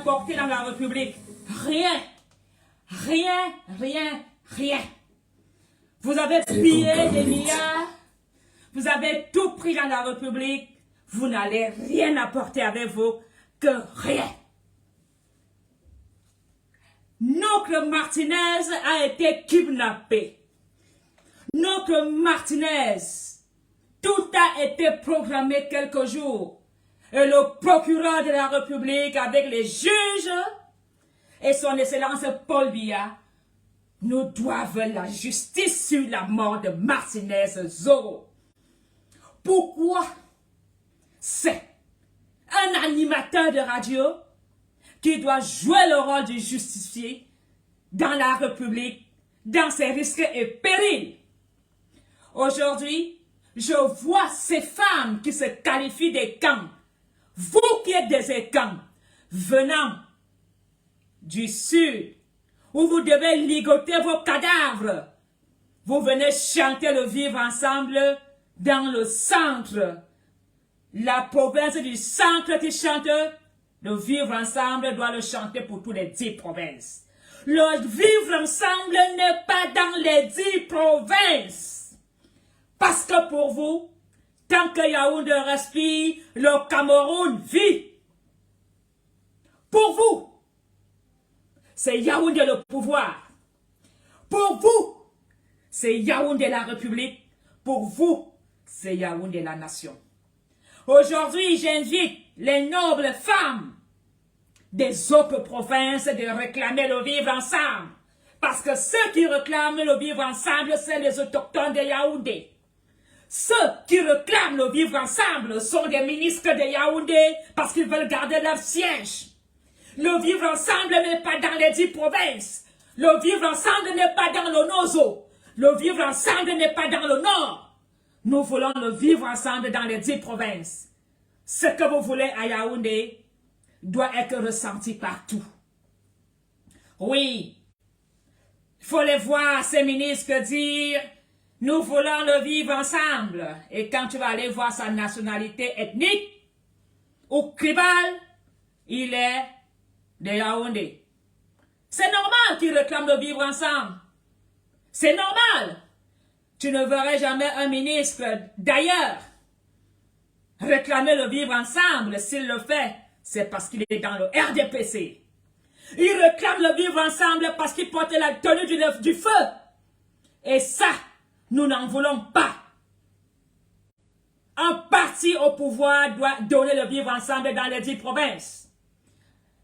apporté dans la République? Rien. Rien, rien, rien. Vous avez pillé des milliards. Vous avez tout pris dans la République. Vous n'allez rien apporter avec vous que rien. L'oncle Martinez a été kidnappé. L'oncle Martinez, tout a été programmé quelques jours. Et le procureur de la République avec les juges et son excellence Paul Biya nous doivent la justice sur la mort de Martinez Zoro. Pourquoi? C'est un animateur de radio qui doit jouer le rôle du justicier dans la République, dans ses risques et périls. Aujourd'hui, je vois ces femmes qui se qualifient des camps, vous qui êtes des camps, venant du sud, où vous devez ligoter vos cadavres. Vous venez chanter le vivre ensemble dans le centre. La province du centre qui chante le vivre ensemble doit le chanter pour toutes les 10 provinces. Le vivre ensemble n'est pas dans les 10 provinces. Parce que pour vous, tant que Yaoundé respire, le Cameroun vit. Pour vous, c'est Yaoundé le pouvoir. Pour vous, c'est Yaoundé la République. Pour vous, c'est Yaoundé la nation. Aujourd'hui, j'invite les nobles femmes des autres provinces de réclamer le vivre ensemble. Parce que ceux qui réclament le vivre ensemble, c'est les autochtones de Yaoundé. Ceux qui réclament le vivre ensemble sont des ministres de Yaoundé parce qu'ils veulent garder leur siège. Le vivre ensemble n'est pas dans les 10 provinces. Le vivre ensemble n'est pas dans le Nozo. Le vivre ensemble n'est pas dans le Nord. Nous voulons le vivre ensemble dans les 10 provinces. Ce que vous voulez à Yaoundé doit être ressenti partout. Oui, il faut les voir, ces ministres, dire « Nous voulons le vivre ensemble ». Et quand tu vas aller voir sa nationalité ethnique ou tribale, il est de Yaoundé. C'est normal qu'il réclame le vivre ensemble. C'est normal. Tu ne verrais jamais un ministre d'ailleurs réclamer le vivre ensemble. S'il le fait, c'est parce qu'il est dans le RDPC. Il réclame le vivre ensemble parce qu'il porte la tenue du feu. Et ça, nous n'en voulons pas. Un parti au pouvoir doit donner le vivre ensemble dans les 10 provinces.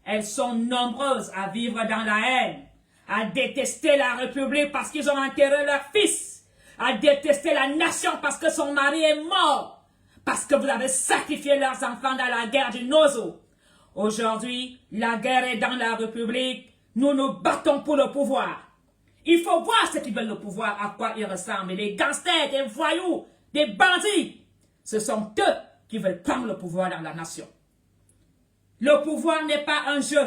Elles sont nombreuses à vivre dans la haine, à détester la République parce qu'ils ont enterré leur fils, à détester la nation parce que son mari est mort, parce que vous avez sacrifié leurs enfants dans la guerre du Nozo. Aujourd'hui, la guerre est dans la République, nous nous battons pour le pouvoir. Il faut voir ceux qui veulent le pouvoir, à quoi ils ressemblent. Les gangsters, des voyous, des bandits. Ce sont eux qui veulent prendre le pouvoir dans la nation. Le pouvoir n'est pas un jeu.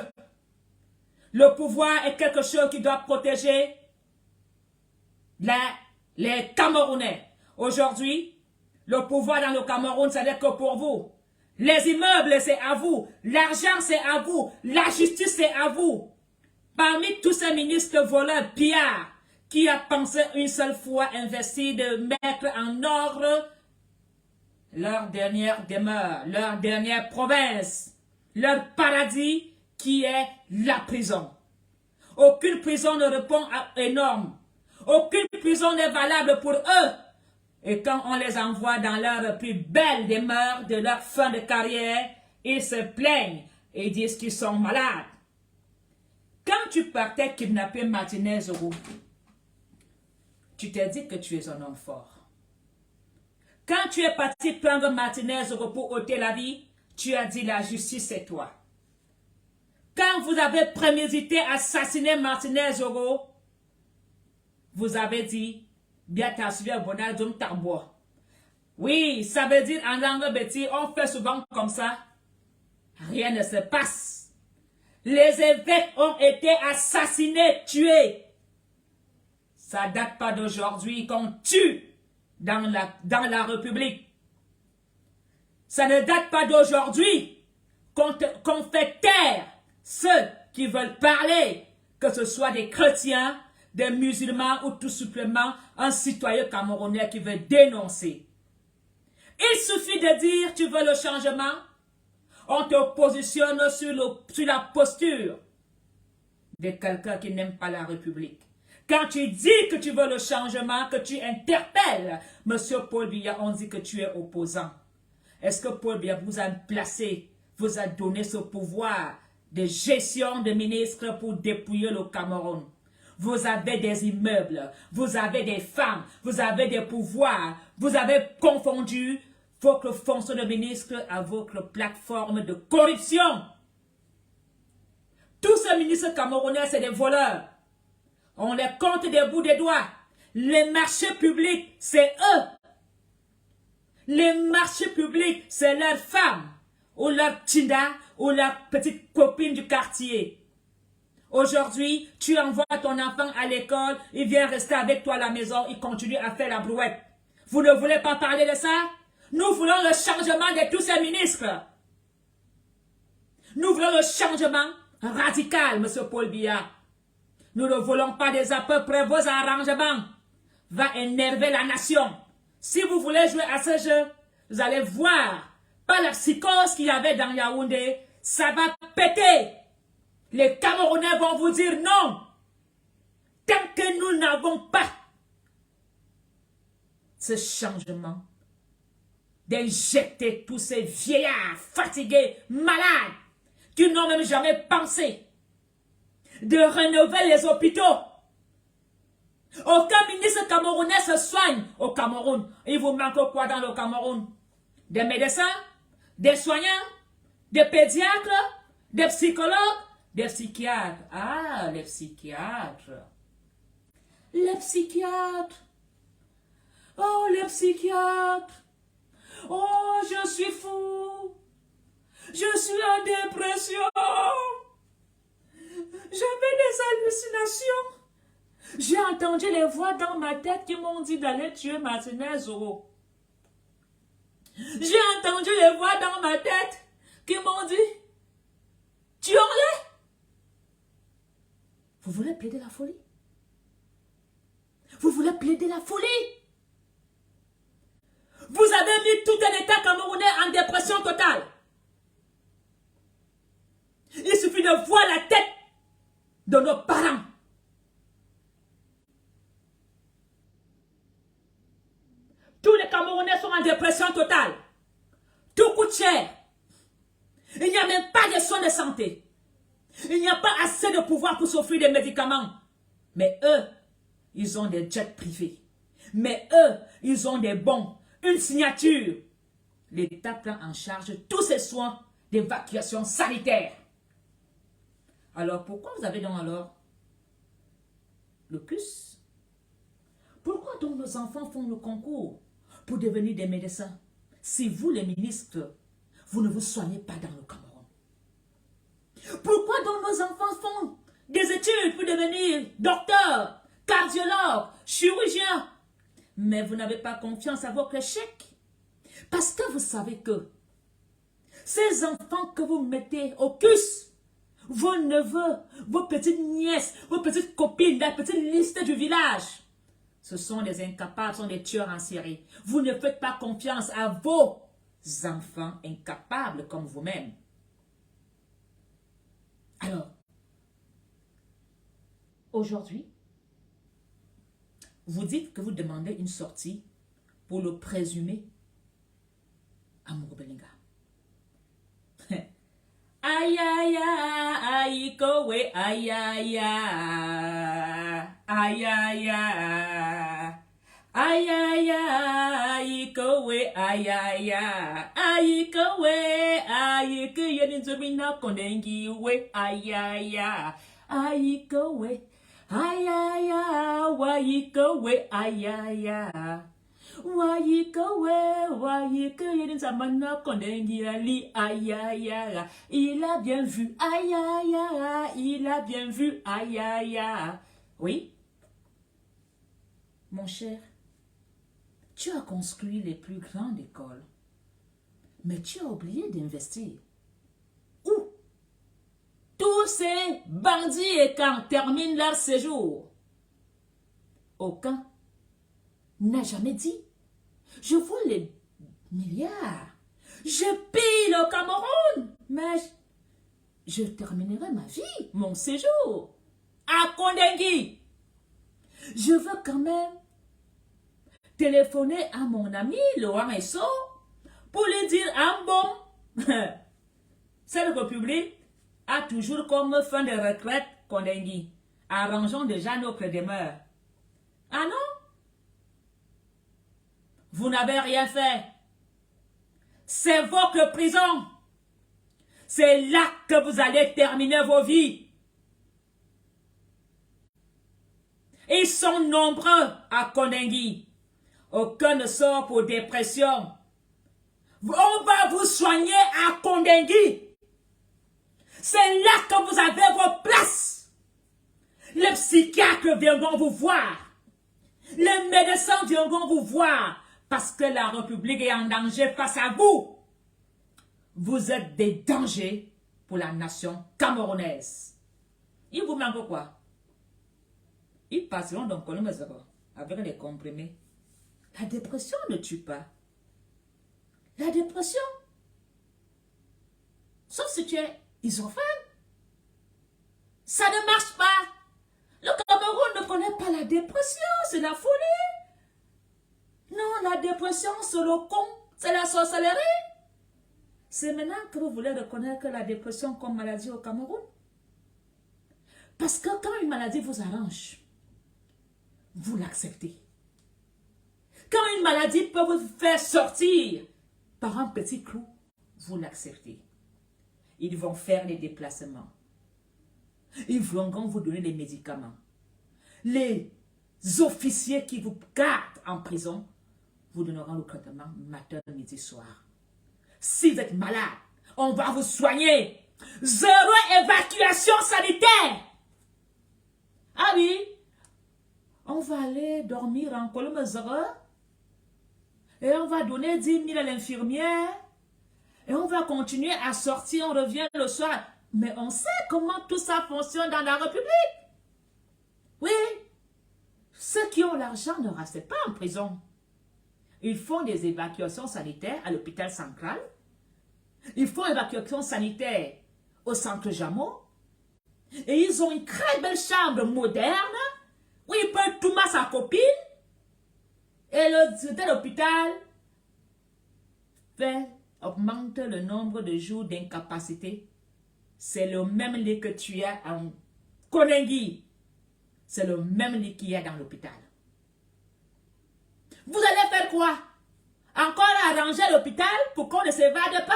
Le pouvoir est quelque chose qui doit protéger les Camerounais. Aujourd'hui, le pouvoir dans le Cameroun, ce n'est que pour vous. Les immeubles, c'est à vous. L'argent, c'est à vous. La justice, c'est à vous. Parmi tous ces ministres voleurs, pillards, qui a pensé une seule fois investir de mettre en ordre leur dernière demeure, leur dernière province, leur paradis qui est la prison. Aucune prison ne répond à énorme. Aucune prison n'est valable pour eux. Et quand on les envoie dans leur plus belle demeure de leur fin de carrière, ils se plaignent et disent qu'ils sont malades. Quand tu partais kidnapper Martinez Zoro, tu t'es dit que tu es un homme fort. Quand tu es parti prendre Martinez Zoro pour ôter la vie, tu as dit la justice c'est toi. Quand vous avez prémédité assassiner Martinez Zoro, vous avez dit oui, ça veut dire en langue bêtise, on fait souvent comme ça. Rien ne se passe. Les évêques ont été assassinés, tués. Ça ne date pas d'aujourd'hui qu'on tue dans la République. Ça ne date pas d'aujourd'hui qu'on fait taire ceux qui veulent parler, que ce soit des chrétiens, des musulmans ou tout simplement un citoyen camerounais qui veut dénoncer. Il suffit de dire tu veux le changement, on te positionne sur la posture de quelqu'un qui n'aime pas la République. Quand tu dis que tu veux le changement, que tu interpelles M. Paul Biya, on dit que tu es opposant. Est-ce que Paul Biya vous a placé, vous a donné ce pouvoir de gestion de ministre pour dépouiller le Cameroun? Vous avez des immeubles, vous avez des femmes, vous avez des pouvoirs, vous avez confondu votre fonction de ministre à votre plateforme de corruption. Tous ces ministres camerounais, c'est des voleurs. On les compte des bouts des doigts. Les marchés publics, c'est eux. Les marchés publics, c'est leurs femmes, ou leurs tinda, ou leurs petites copines du quartier. Aujourd'hui, tu envoies ton enfant à l'école, il vient rester avec toi à la maison, il continue à faire la brouette. Vous ne voulez pas parler de ça? Nous voulons le changement de tous ces ministres. Nous voulons le changement radical, M. Paul Biya. Nous ne voulons pas des à peu près vos arrangements. Va énerver la nation. Si vous voulez jouer à ce jeu, vous allez voir, par la psychose qu'il y avait dans Yaoundé, ça va péter. Les Camerounais vont vous dire non. Tant que nous n'avons pas ce changement, d'injecter tous ces vieillards fatigués, malades, qui n'ont même jamais pensé de rénover les hôpitaux. Aucun ministre camerounais se soigne au Cameroun. Il vous manque quoi dans le Cameroun? Des médecins, des soignants, des pédiatres, des psychologues, des psychiatres. Ah, les psychiatres. Les psychiatres. Oh, les psychiatres. Oh, je suis fou. Je suis en dépression. J'avais des hallucinations. J'ai entendu les voix dans ma tête qui m'ont dit d'aller tuer Martinez. Oh. J'ai entendu les voix dans ma tête qui m'ont dit, tuons-les. Vous voulez plaider la folie? Vous voulez plaider la folie? Vous avez mis tout un État camerounais en dépression totale. Il suffit de voir la tête de nos parents. Tous les Camerounais sont en dépression totale. Tout coûte cher. Il n'y a même pas de soins de santé. Il n'y a pas assez de pouvoir pour s'offrir des médicaments. Mais eux, ils ont des jets privés. Mais eux, ils ont des bons, une signature. L'État prend en charge tous ces soins d'évacuation sanitaire. Alors, pourquoi vous avez donc alors le CUS? Pourquoi donc nos enfants font le concours pour devenir des médecins? Si vous, les ministres, vous ne vous soignez pas dans le Cameroun. Pourquoi donc nos enfants font des études pour devenir docteurs, cardiologues, chirurgiens? Mais vous n'avez pas confiance à votre échec. Parce que vous savez que ces enfants que vous mettez au CUS, vos neveux, vos petites nièces, vos petites copines, la petite liste du village, ce sont des incapables, ce sont des tueurs en série. Vous ne faites pas confiance à vos enfants incapables comme vous-même. Alors, aujourd'hui, vous dites que vous demandez une sortie pour le présumé Amour Belinga. Aïe aïe aïe kowe aïe aïe aïe aïe aïe aïe aïe kowe aïe aïe aïe kowe aïe que yeni zobina kondengi we aïe aïe aïe kowe aïe aïe aïe kowe aïe aïe il a bien vu, aïe aïe aïe, il a bien vu, aïe aïe aïe. Oui, mon cher, tu as construit les plus grandes écoles, mais tu as oublié d'investir. Où? Tous ces bandits et quand terminent leur séjour? Aucun n'a jamais dit, je vole les milliards, je paye le Cameroun, mais je terminerai ma vie, mon séjour à Kondengui. Je veux quand même téléphoner à mon ami Laurent Esso pour lui dire, ah bon, cette république a toujours comme fin de retraite Kondengui. Arrangeons déjà notre demeure. Ah non? Vous n'avez rien fait. C'est votre prison. C'est là que vous allez terminer vos vies. Ils sont nombreux à Kondengui. Aucun ne sort pour dépression. On va vous soigner à Kondengui. C'est là que vous avez vos places. Les psychiatres viendront vous voir. Les médecins viendront vous voir. Parce que la République est en danger face à vous. Vous êtes des dangers pour la nation camerounaise. Il vous manque quoi? Ils passeront donc avec des comprimés. La dépression ne tue pas. La dépression, sauf si tu es isophène, ça ne marche pas. Le Cameroun ne connaît pas la dépression, c'est la folie. Non, la dépression, c'est le con, c'est la sorcellerie. C'est maintenant que vous voulez reconnaître la dépression comme maladie au Cameroun. Parce que quand une maladie vous arrange, vous l'acceptez. Quand une maladie peut vous faire sortir par un petit clou, vous l'acceptez. Ils vont faire des déplacements. Ils vont vous donner des médicaments. Les officiers qui vous gardent en prison vous donneront le traitement matin, midi, soir. Si vous êtes malade, on va vous soigner. Zéro évacuation sanitaire. Ah oui, on va aller dormir en colonne zéro. Et on va donner 10 000 à l'infirmière. Et on va continuer à sortir, on revient le soir. Mais on sait comment tout ça fonctionne dans la République. Oui. Ceux qui ont l'argent ne restent pas en prison. Ils font des évacuations sanitaires à l'hôpital central. Ils font évacuation sanitaire au centre Jameau. Et ils ont une très belle chambre moderne où ils peuvent tout mettre sa copine. Et le directeur de l'hôpital augmente le nombre de jours d'incapacité. C'est le même lit que tu as en Kondengui. C'est le même lit qu'il y a dans l'hôpital. Vous allez faire quoi? Encore arranger l'hôpital pour qu'on ne s'évade pas?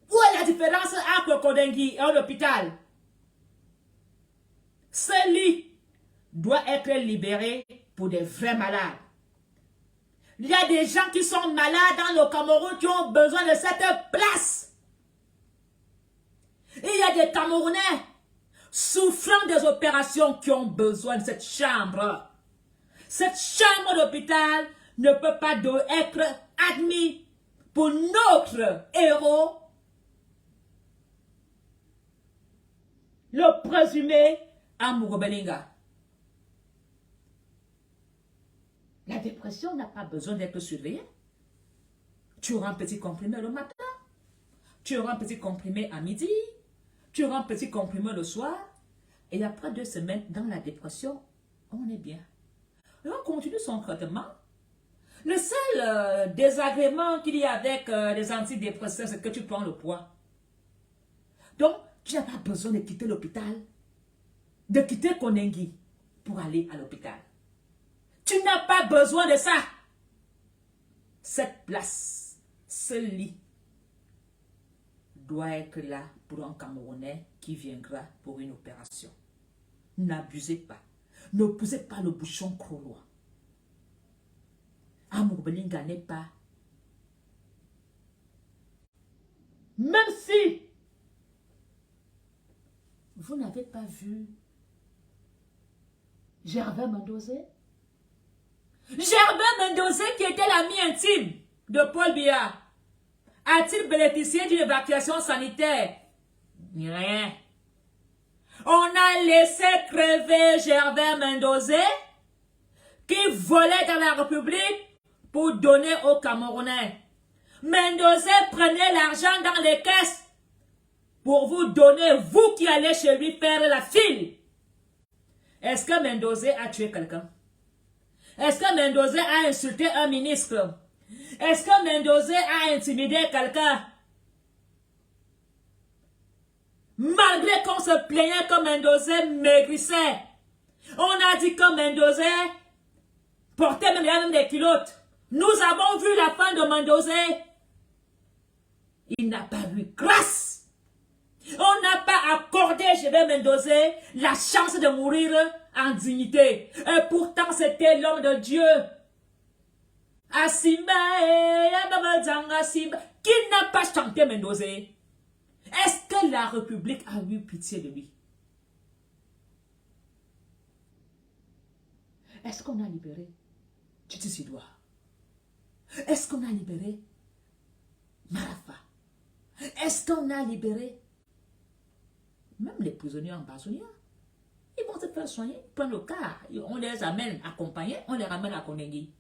Où est la différence entre Kondengui et l'hôpital? Ce lit doit être libéré pour des vrais malades. Il y a des gens qui sont malades dans le Cameroun qui ont besoin de cette place. Et il y a des Camerounais souffrant des opérations qui ont besoin de cette chambre. Cette chambre d'hôpital ne peut pas être admise pour notre héros, le présumé Amourou Belinga. La dépression n'a pas besoin d'être surveillée. Tu auras un petit comprimé le matin, tu auras un petit comprimé à midi, tu auras un petit comprimé le soir, et après 2 semaines, dans la dépression, on est bien. Et on continue son traitement. Le seul désagrément qu'il y a avec les antidépresseurs, c'est que tu prends le poids. Donc, tu n'as pas besoin de quitter l'hôpital, de quitter Kondengui pour aller à l'hôpital. Tu n'as pas besoin de ça. Cette place, ce lit, doit être là pour un Camerounais qui viendra pour une opération. N'abusez pas. Ne poussez pas le bouchon trop loin. Amourou Belinga n'est pas. Même si vous n'avez pas vu Gervais Mendozé. Gervais Mendozé qui était l'ami intime de Paul Biya. A-t-il bénéficié d'une évacuation sanitaire? Rien. On a laissé crever Gervais Mendoza qui volait dans la République pour donner aux Camerounais. Mendoza prenait l'argent dans les caisses pour vous donner, vous qui allez chez lui faire la file. Est-ce que Mendoza a tué quelqu'un? Est-ce que Mendoza a insulté un ministre? Est-ce que Mendoza a intimidé quelqu'un? Malgré qu'on se plaignait que Mendoza maigrissait, on a dit que Mendoza portait même des culottes. Nous avons vu la fin de Mendoza. Il n'a pas eu grâce. On n'a pas accordé à Gervais Mendoza la chance de mourir en dignité. Et pourtant, c'était l'homme de Dieu. Asimba, qui n'a pas chanté Mendoza? Est-ce que la République a eu pitié de lui? Est-ce qu'on a libéré Titi Sidouar? Est-ce qu'on a libéré Marafa? Est-ce qu'on a libéré même les prisonniers en Bazonia? Ils vont se faire soigner, prendre le cas, on les amène accompagnés, on les ramène à Konengi.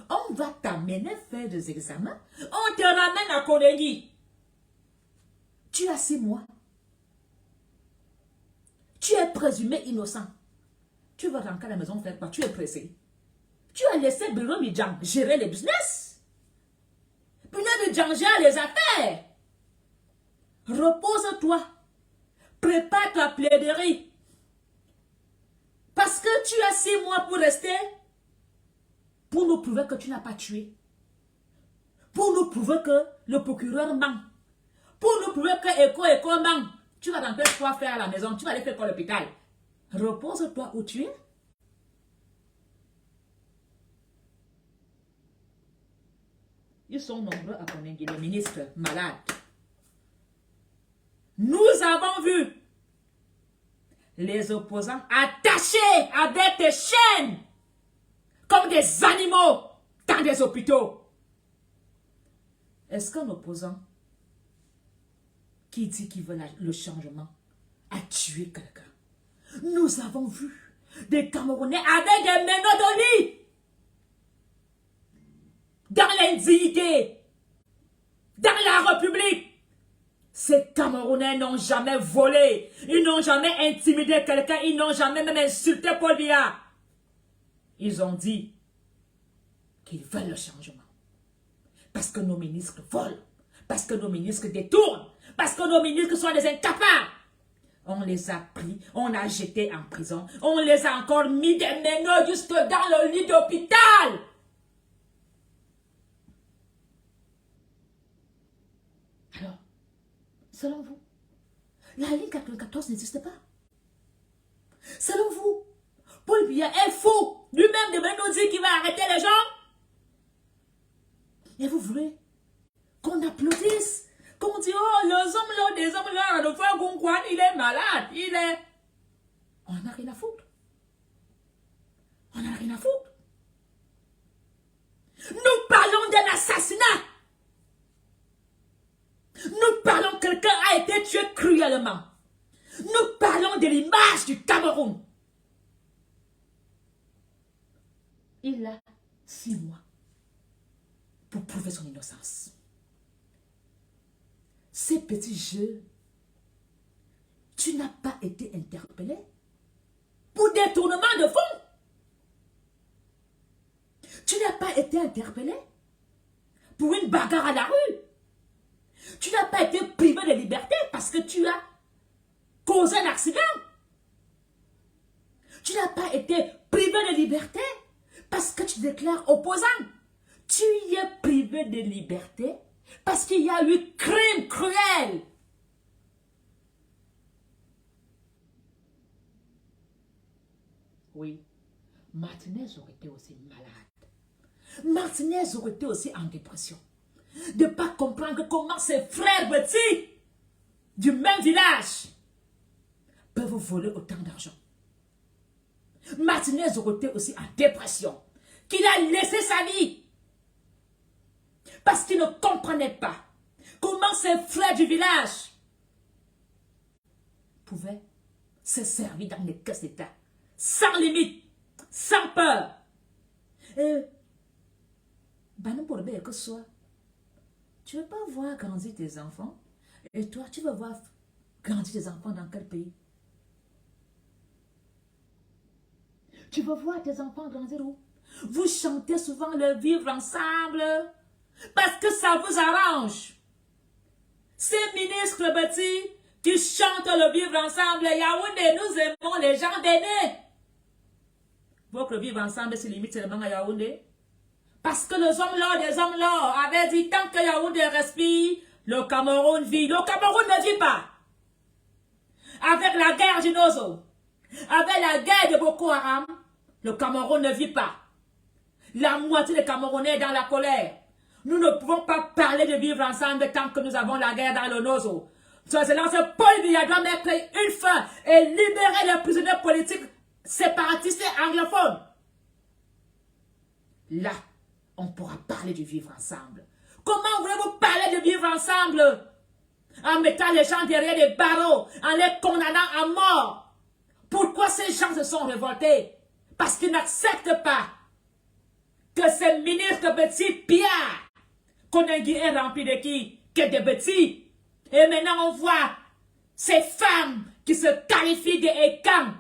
On va t'amener faire des examens, on te ramène à Konengi. Tu as 6 mois. Tu es présumé innocent. Tu vas rentrer à la maison faire quoi? Tu es pressé. Tu as laissé Bruno Midjang gérer les business. Bruno Midjang gère les affaires. Repose-toi. Prépare ta plaidoirie. Parce que tu as 6 mois pour rester. Pour nous prouver que tu n'as pas tué. Pour nous prouver que le procureur ment. Pour nous prouver que Eko ment. Tu vas rentrer quoi faire à la maison. Tu vas aller faire quoi à l'hôpital. Repose-toi où tu es. Ils sont nombreux à connaître les ministres malades. Nous avons vu les opposants attachés avec des chaînes comme des animaux dans des hôpitaux. Est-ce qu'un opposant qui dit qu'il veut le changement a tué quelqu'un? Nous avons vu des Camerounais avec des menottes au lit, dans l'indignité, dans la République. Ces Camerounais n'ont jamais volé, ils n'ont jamais intimidé quelqu'un, ils n'ont jamais même insulté Paul Biya. Ils ont dit qu'ils veulent le changement. Parce que nos ministres volent, parce que nos ministres détournent, parce que nos ministres sont des incapables. On les a pris, on a jeté en prison, on les a encore mis des menottes jusque dans le lit d'hôpital. Alors, selon vous, la ligne 94 n'existe pas. Selon vous, Paul Biya est fou. Lui-même de nous dit qu'il va arrêter les gens. Et vous voulez qu'on applaudisse, qu'on dit, oh, les hommes là, des hommes là, le frère Gongwan, il est malade, il est... On n'a rien à foutre. On n'a rien à foutre. Nous parlons d'un assassinat. Nous parlons que quelqu'un a été tué cruellement. Nous parlons de l'image du Cameroun. Il a 6 mois pour prouver son innocence. Ces petits jeux, tu n'as pas été interpellé pour détournement de fonds. Tu n'as pas été interpellé pour une bagarre à la rue. Tu n'as pas été privé de liberté parce que tu as causé un accident. Tu n'as pas été privé de liberté parce que tu déclares opposant. Tu y es privé de liberté parce qu'il y a eu crime cruel. Oui, Martinez aurait été aussi malade. Martinez aurait été aussi en dépression. De ne pas comprendre comment ses frères petits du même village peuvent voler autant d'argent. Martinez aurait été aussi en dépression. Qu'il a laissé sa vie. Parce qu'il ne comprenait pas comment ses frères du village pouvaient s'est servi dans les caisses d'État, sans limite, sans peur. Et, que ce soit, tu ne veux pas voir grandir tes enfants? Et toi, tu veux voir grandir tes enfants dans quel pays? Tu veux voir tes enfants grandir où? Vous chantez souvent le vivre ensemble parce que ça vous arrange. Ces ministres petits qui chantent le vivre ensemble, Yaoundé, nous aimons les gens d'aînés. Votre vivre ensemble se limite seulement à Yaoundé. Parce que les hommes-là, des hommes-là, avaient dit tant que Yaoundé respire, le Cameroun vit. Le Cameroun ne vit pas. Avec la guerre du Nozo, avec la guerre de Boko Haram, le Cameroun ne vit pas. La moitié des Camerounais est dans la colère. Nous ne pouvons pas parler de vivre ensemble tant que nous avons la guerre dans le Nozo. Excellence Paul Biya doit mettre une fin et libérer les prisonniers politiques séparatistes et anglophones. Là, on pourra parler de vivre ensemble. Comment voulez-vous parler de vivre ensemble? En mettant les gens derrière des barreaux, en les condamnant à mort. Pourquoi ces gens se sont révoltés? Parce qu'ils n'acceptent pas que ces ministres petits pillards, Koningui est rempli de qui? Que des petits. Et maintenant on voit ces femmes qui se qualifient des Ekans.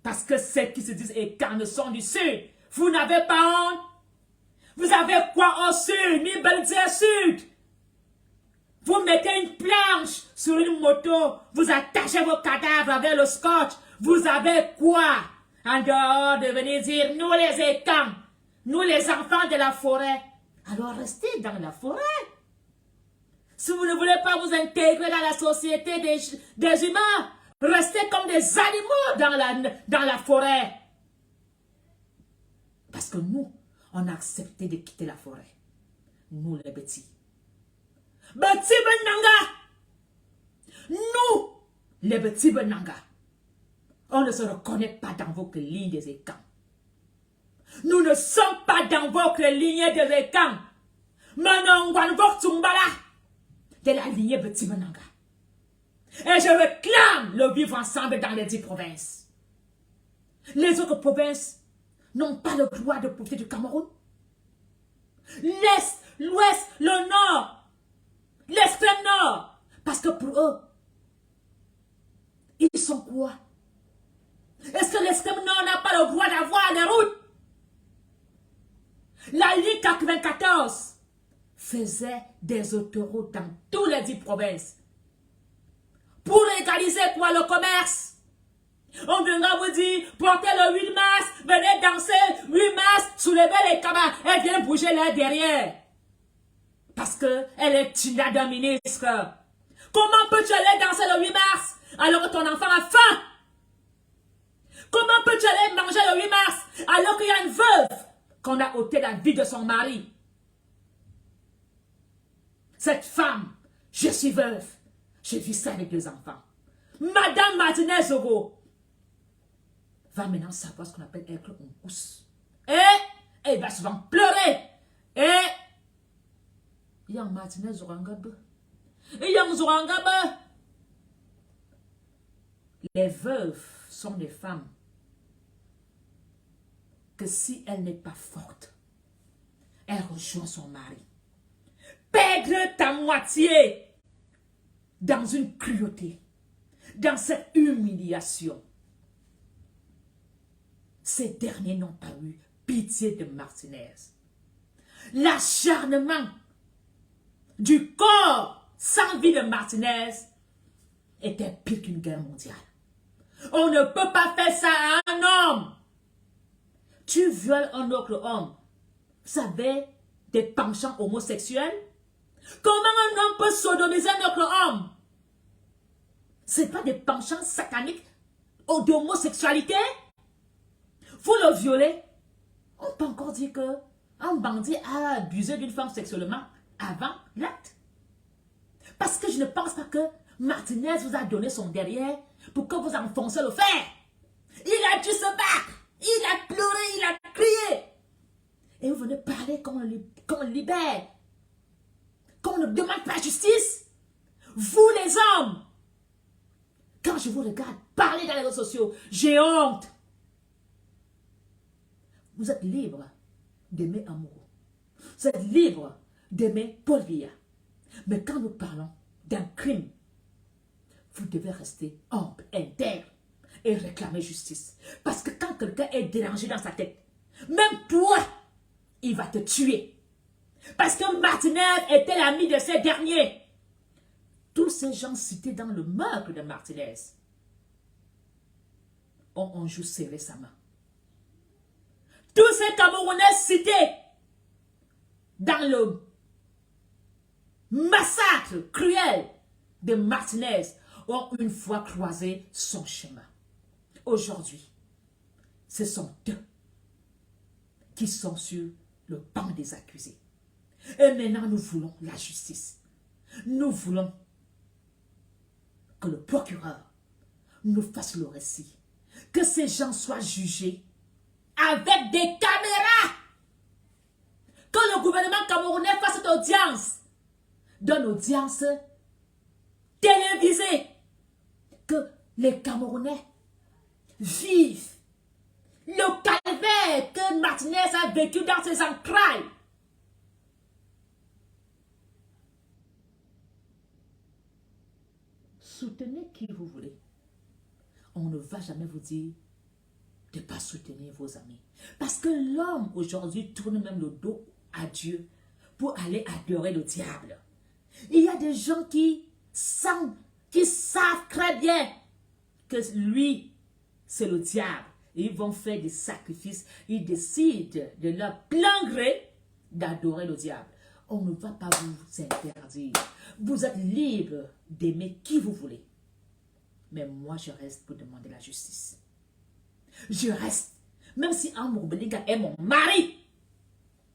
Parce que celles qui se disent Ekans sont du Sud. Vous n'avez pas honte? Vous avez quoi au Sud? Ni Belgique Sud. Vous mettez une planche sur une moto. Vous attachez vos cadavres avec le scotch. Vous avez quoi? En dehors de venir dire, nous les Ekans, nous les enfants de la forêt. Alors restez dans la forêt. Si vous ne voulez pas vous intégrer dans la société des humains, restez comme des animaux dans la forêt. Parce que nous, on a accepté de quitter la forêt. Nous les petits. Petit Benanga. Nous, les petits Benanga. On ne se reconnaît pas dans votre ligne des Ekans. Nous ne sommes pas dans votre lignée des Ekans. Manongwan Voktumbala. De la lignée Petit Benanga. Et je réclame le vivre ensemble dans les 10 provinces. Les autres provinces n'ont pas le droit de profiter du Cameroun. L'Est, l'Ouest, le Nord, l'extrême Nord. Parce que pour eux, ils sont quoi? Est-ce que l'extrême Nord n'a pas le droit d'avoir des routes? La ligne 94 faisait des autoroutes dans tous les 10 provinces. Pour légaliser quoi? Le commerce. On viendra vous dire, portez le 8 mars, venez danser 8 mars, soulevez les cabas, et viens bouger là derrière. Parce qu'elle est Tina d'un ministre. Comment peux-tu aller danser le 8 mars alors que ton enfant a faim? Comment peux-tu aller manger le 8 mars alors qu'il y a une veuve qu'on a ôté la vie de son mari? Cette femme, je suis veuve, je vis ça avec les enfants. Madame Martinez Oro va maintenant savoir ce qu'on appelle être en pousse. Et elle va souvent pleurer. Et Yang Martinez Orangabe. Et Yang Zorangabe. Les veuves sont des femmes que si elle n'est pas forte, elle rejoint son mari. Perdre ta moitié dans une cruauté, dans cette humiliation. Ces derniers n'ont pas eu pitié de Martinez. L'acharnement du corps sans vie de Martinez était pire qu'une guerre mondiale. On ne peut pas faire ça à un homme. Tu violes un autre homme. Vous savez, des penchants homosexuels. Comment un homme peut sodomiser un autre homme? Ce n'est pas des penchants sataniques d'homosexualité. Vous le violez. On peut encore dire que un bandit a abusé d'une femme sexuellement avant l'acte. Parce que je ne pense pas que Martinez vous a donné son derrière pour que vous enfoncez le fer. Il a dû se battre. Il a pleuré, il a crié. Et vous venez parler qu'on le libère. Qu'on ne demande pas justice. Vous les hommes, Quand je vous regarde parler dans les réseaux sociaux, j'ai honte. Vous êtes libre d'aimer Amoureux. Vous êtes libre d'aimer Paul Biya. Mais quand nous parlons d'un crime, vous devez rester humble, intègre et réclamer justice. Parce que quand quelqu'un est dérangé dans sa tête, même toi, il va te tuer. Parce que Martinez était l'ami de ces derniers. Tous ces gens cités dans le meurtre de Martinez ont un jour serré sa main. Tous ces Camerounais cités dans le massacre cruel de Martinez ont une fois croisé son chemin. Aujourd'hui, ce sont eux qui sont sur le banc des accusés. Et maintenant, nous voulons la justice. Nous voulons que le procureur nous fasse le récit. Que ces gens soient jugés avec des caméras. Que le gouvernement camerounais fasse cette audience. D'une audience télévisée. Que les Camerounais vivent le calvaire que Martinez a vécu dans ses entrailles. Soutenez qui vous voulez. On ne va jamais vous dire de ne pas soutenir vos amis. Parce que l'homme aujourd'hui tourne même le dos à Dieu pour aller adorer le diable. Il y a des gens qui savent très bien que lui, c'est le diable. Et ils vont faire des sacrifices. Ils décident de leur plein gré d'adorer le diable. On ne va pas vous interdire. Vous êtes libre d'aimer qui vous voulez. Mais moi, je reste pour demander la justice. Je reste. Même si Amoureux Belinga est mon mari,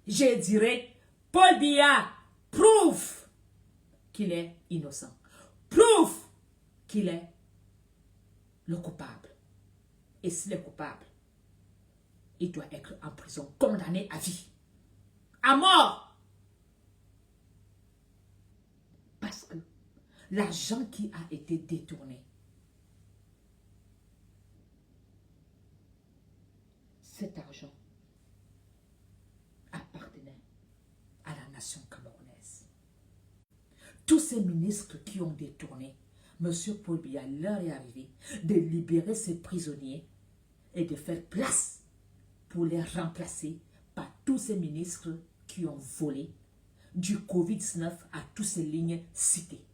je dirais, Paul Biya, prouve qu'il est innocent. Prouve qu'il est le coupable. Et s'il est coupable, il doit être en prison, condamné à vie. À mort. Parce que l'argent qui a été détourné, cet argent appartenait à la nation camerounaise. Tous ces ministres qui ont détourné, M. Paul Biya, l'heure est arrivée de libérer ces prisonniers et de faire place pour les remplacer par tous ces ministres qui ont volé du Covid-19 à toutes ces lignes citées.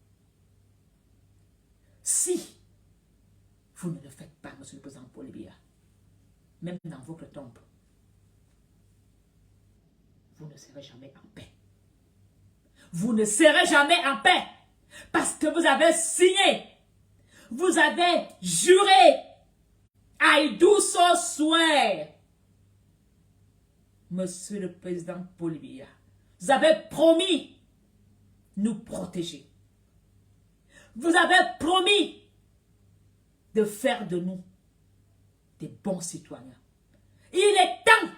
Si vous ne le faites pas, M. le Président Paul Biya, même dans votre tombe, vous ne serez jamais en paix. Vous ne serez jamais en paix parce que vous avez signé, vous avez juré, Aïdou Sosouer, Monsieur le Président Paul Biya, vous avez promis nous protéger. Vous avez promis de faire de nous des bons citoyens. Il est temps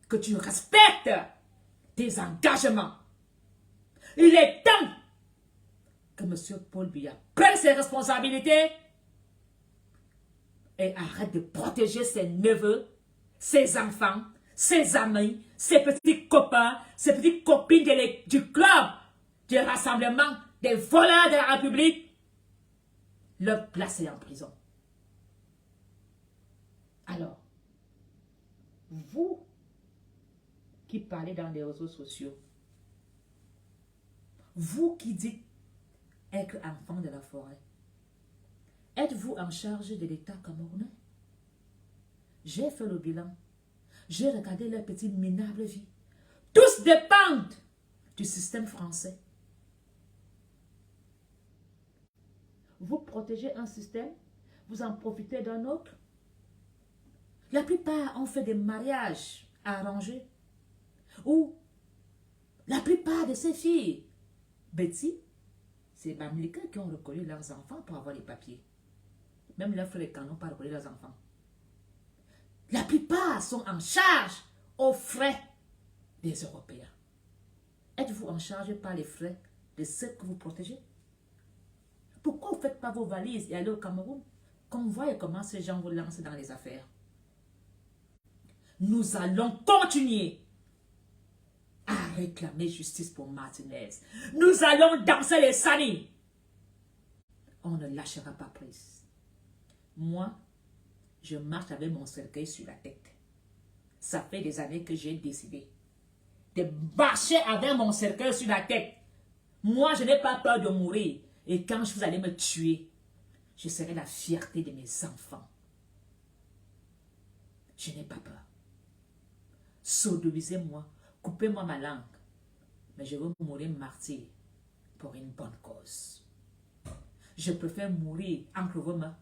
que tu respectes tes engagements. Il est temps que M. Paul Biya prenne ses responsabilités et arrête de protéger ses neveux, ses enfants, ses amis, ses petits copains, ses petites copines du club, du rassemblement des voleurs de la République, leur placer en prison. Alors, vous qui parlez dans les réseaux sociaux, vous qui dites être enfant de la forêt, êtes-vous en charge de l'État camerounais? J'ai fait le bilan. J'ai regardé leur petite minable vie. Tous dépendent du système français. Vous protégez un système, vous en profitez d'un autre. La plupart ont fait des mariages arrangés. Ou la plupart de ces filles, Betty, c'est les Américains qui ont reconnu leurs enfants pour avoir les papiers. Même leurs frères n'ont pas reconnu leurs enfants. La plupart sont en charge aux frais des Européens. Êtes-vous en charge par les frais de ceux que vous protégez? Pourquoi vous ne faites pas vos valises et allez au Cameroun, qu'on voit comment ces gens vous lancent dans les affaires. Nous allons continuer à réclamer justice pour Martinez. Nous allons danser les sanis. On ne lâchera pas prise. Moi, je marche avec mon cercueil sur la tête. Ça fait des années que j'ai décidé de marcher avec mon cercueil sur la tête. Moi, je n'ai pas peur de mourir. Et quand vous allez me tuer, je serai la fierté de mes enfants. Je n'ai pas peur. Sodomisez-moi, coupez-moi ma langue. Mais je veux mourir martyr pour une bonne cause. Je préfère mourir entre vos mains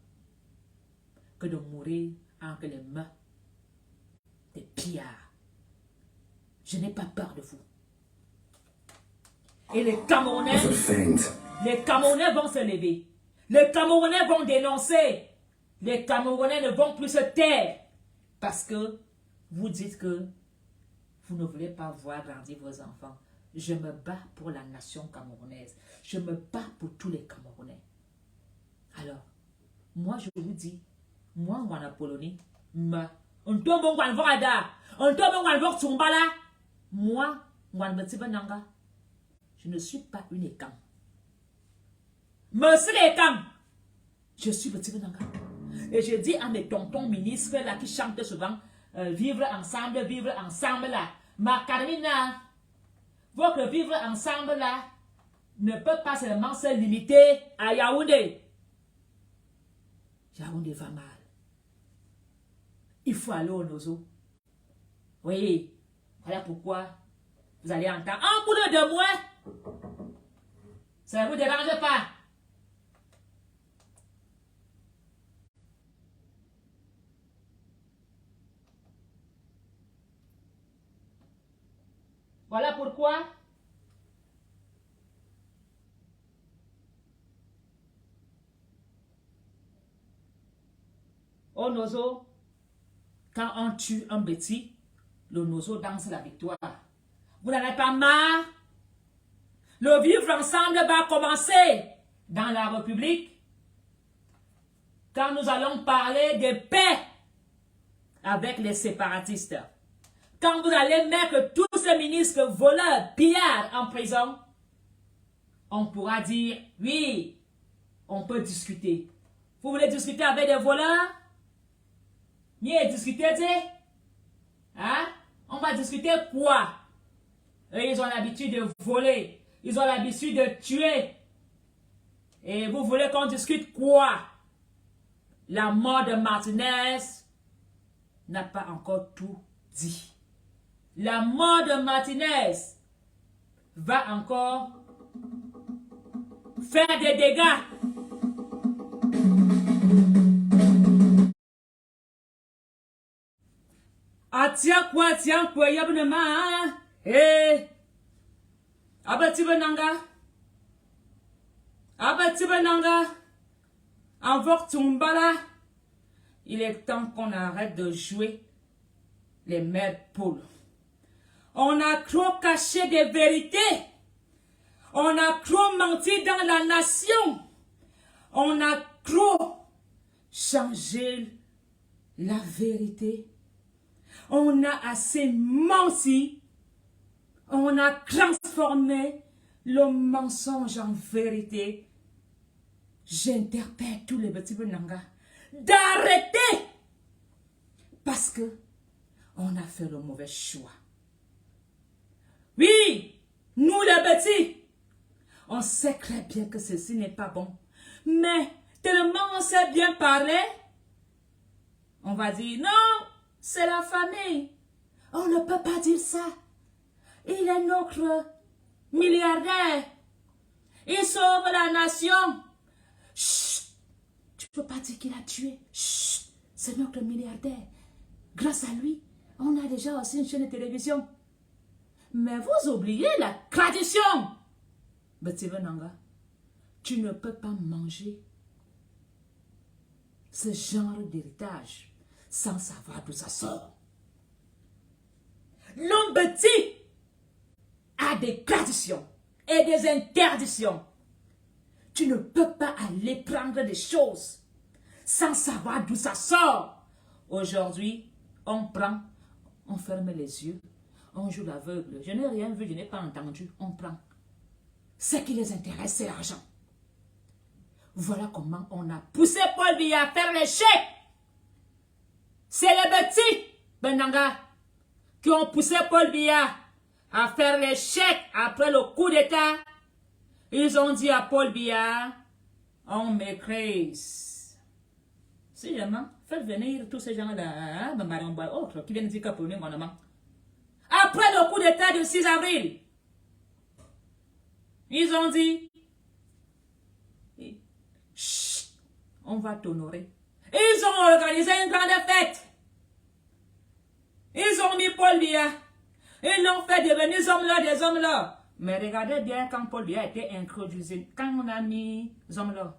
que de mourir entre les mains des pillards. Je n'ai pas peur de vous. Et les Camerounais vont se lever. Les Camerounais vont dénoncer. Les Camerounais ne vont plus se taire. Parce que vous dites que vous ne voulez pas voir grandir vos enfants. Je me bats pour la nation camerounaise. Je me bats pour tous les Camerounais. Alors, moi je vous dis, moi, en Polonie, moi, je ne suis pas une écam. Monsieur l'écam, je suis petit Benanga. Et je dis à mes tontons ministres là qui chantent souvent, vivre ensemble là. Ma Carmina, votre vivre ensemble là ne peut pas seulement se limiter à Yaoundé. Yaoundé va mal. Il faut aller au Nozo. Oui, voilà pourquoi vous allez entendre un bout de moi. Ça ne vous dérange pas. Voilà pourquoi au Nozo, quand on tue un petit, le Nozo danse la victoire. Vous n'avez pas marre? Le vivre ensemble va commencer dans la République quand nous allons parler de paix avec les séparatistes. Quand vous allez mettre tous ces ministres voleurs, pillards en prison, on pourra dire, oui, on peut discuter. Vous voulez discuter avec des voleurs? Ni discuter, hein? On va discuter quoi? Ils ont l'habitude de voler. Ils ont l'habitude de tuer. Et vous voulez qu'on discute quoi? La mort de Martinez n'a pas encore tout dit. La mort de Martinez va encore faire des dégâts. Tiens quoi, yabonema, eh, abatibenanga, envoque Tumbala. Il est temps qu'on arrête de jouer les mères poules. On a trop caché des vérités. On a trop menti dans la nation. On a trop changé la vérité. On a assez menti. On a transformé le mensonge en vérité. J'interpelle tous les petits Benanga d'arrêter. Parce que on a fait le mauvais choix. Oui, nous les petits, on sait très bien que ceci n'est pas bon. Mais tellement on sait bien parler, on va dire non, c'est la famille. On ne peut pas dire ça. Il est notre milliardaire. Il sauve la nation. Chut, tu ne peux pas dire qu'il a tué. Chut, c'est notre milliardaire. Grâce à lui, on a déjà aussi une chaîne de télévision. Mais vous oubliez la tradition. Betibenanga, tu ne peux pas manger ce genre d'héritage sans savoir d'où ça sort. L'homme petit a des traditions et des interdictions. Tu ne peux pas aller prendre des choses sans savoir d'où ça sort. Aujourd'hui, on prend, on ferme les yeux, on joue l'aveugle. Je n'ai rien vu, je n'ai pas entendu, on prend. Ce qui les intéresse, c'est l'argent. Voilà comment on a poussé Paul Biya à faire les chèques. C'est les petits Benanga qui ont poussé Paul Biya à faire les chèques après le coup d'État. Ils ont dit à Paul Biya, on m'écrise. Si jamais, faites venir tous ces gens-là, autres qui viennent dire que pour nous, après le coup d'État du 6 avril, ils ont dit, chut, on va t'honorer. Ils ont organisé une grande fête. Ils ont mis Paul Biya. Ils l'ont fait devenir hommes-là, des hommes-là. Mais regardez bien quand Paul Biya a été introduit, quand on a mis hommes-là,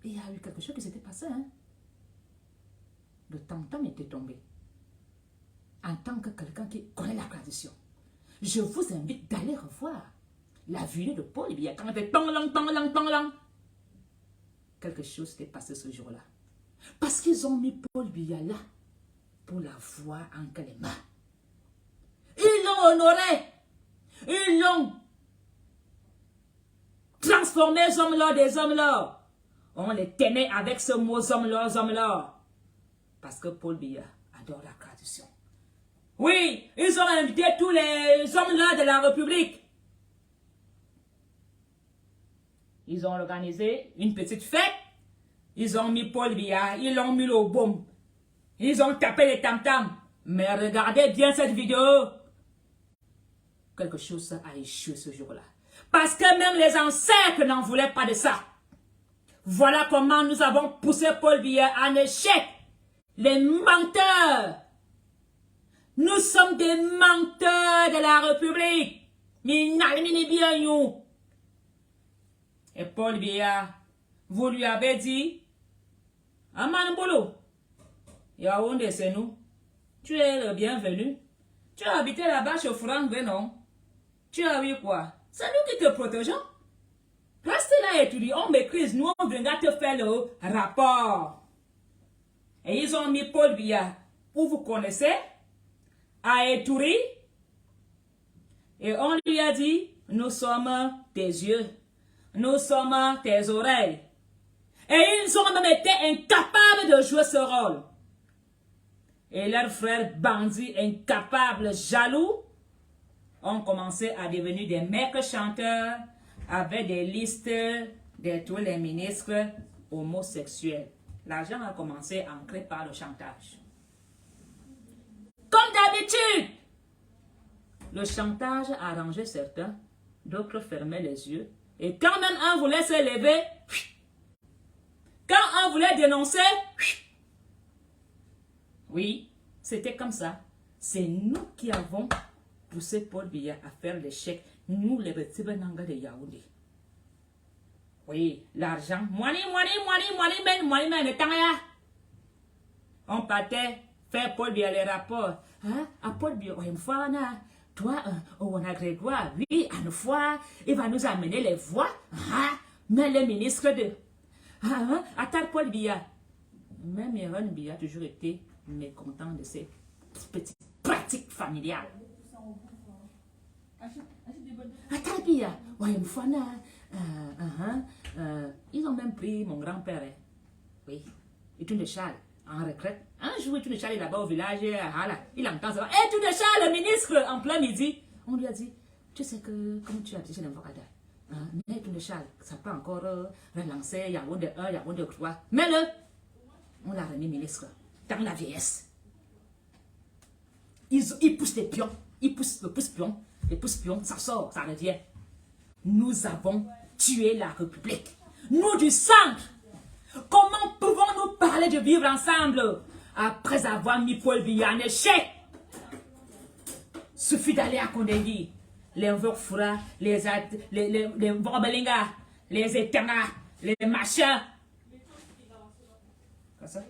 il y a eu quelque chose qui s'était passé. Hein? Le tam-tam était tombé. En tant que quelqu'un qui connaît la tradition, je vous invite d'aller revoir la vidéo de Paul Biya quand il était tang-lang. Quelque chose s'était passé ce jour-là. Parce qu'ils ont mis Paul Biya là pour la voir en Kalema. Ils l'ont honoré. Ils l'ont transformé hommes-là, des hommes-là. On les tenait avec ce mot hommes-là. Parce que Paul Biya adore la tradition. Oui, ils ont invité tous les hommes-là de la République. Ils ont organisé une petite fête. Ils ont mis Paul Biya, ils l'ont mis au boum. Ils ont tapé les tam-tams. Mais regardez bien cette vidéo. Quelque chose a échoué ce jour-là. Parce que même les ancêtres n'en voulaient pas de ça. Voilà comment nous avons poussé Paul Biya en échec. Les menteurs. Nous sommes des menteurs de la République. Et Paul Biya, vous lui avez dit, Aman Bolo, Yaoundé c'est nous. Tu es le bienvenu. Tu as habité là-bas chez Franck, non? Tu as vu quoi? C'est nous qui te protégeons. Reste là et tu dis, on m'écrise, nous on viendra te faire le rapport. Et ils ont mis Paul Biya, où vous connaissez, à Eturi. Et on lui a dit, nous sommes tes yeux, nous sommes tes oreilles. Et ils ont même été incapables de jouer ce rôle. Et leurs frères bandits incapables, jaloux, ont commencé à devenir des mecs chanteurs avec des listes de tous les ministres homosexuels. L'argent a commencé à entrer par le chantage. Comme d'habitude, le chantage a arrangé certains, d'autres fermaient les yeux. Et quand même un voulait se lever, quand un voulait dénoncer, oui, c'était comme ça. C'est nous qui avons poussé Paul Biya à faire l'échec. Nous, les petits Benanga de Yaoundé. Oui, l'argent. On partait faire Paul Biya les rapports. Hein? À Paul Biya, une fois, toi, on a Grégoire, oui, une fois, il va nous amener les voix. Hein? Mais le ministre de... Attends, Paul Biya. Même Yaron Biya a toujours été mécontent de ces petites pratiques familiales. Attends, Biya. Ouais, une fois, ils ont même pris mon grand-père. Oui, Étoune de Charles, en retraite. Un jour, Étoune de Charles est là-bas au village. Il entend ça. Étoune de Charles, le ministre, en plein midi. On lui a dit, tu sais que, comme tu as dit chez l'avocat, mais Étoune de Charles, ça peut encore relancer Yaoundé 1, Yaoundé 3. Mais le, on l'a remis ministre dans la vieillesse. Ils poussent les pions. Ils poussent le pouce-pion. Les pouces-pions, ça sort, ça revient. Nous avons tué la République. Nous du centre. Comment pouvons-nous parler de vivre ensemble après avoir mis Paul Biya en échec? Suffit d'aller à Kondéli. Les Mvokfura, les Mvobelinga, les Etanga, les machins. Quoi ça?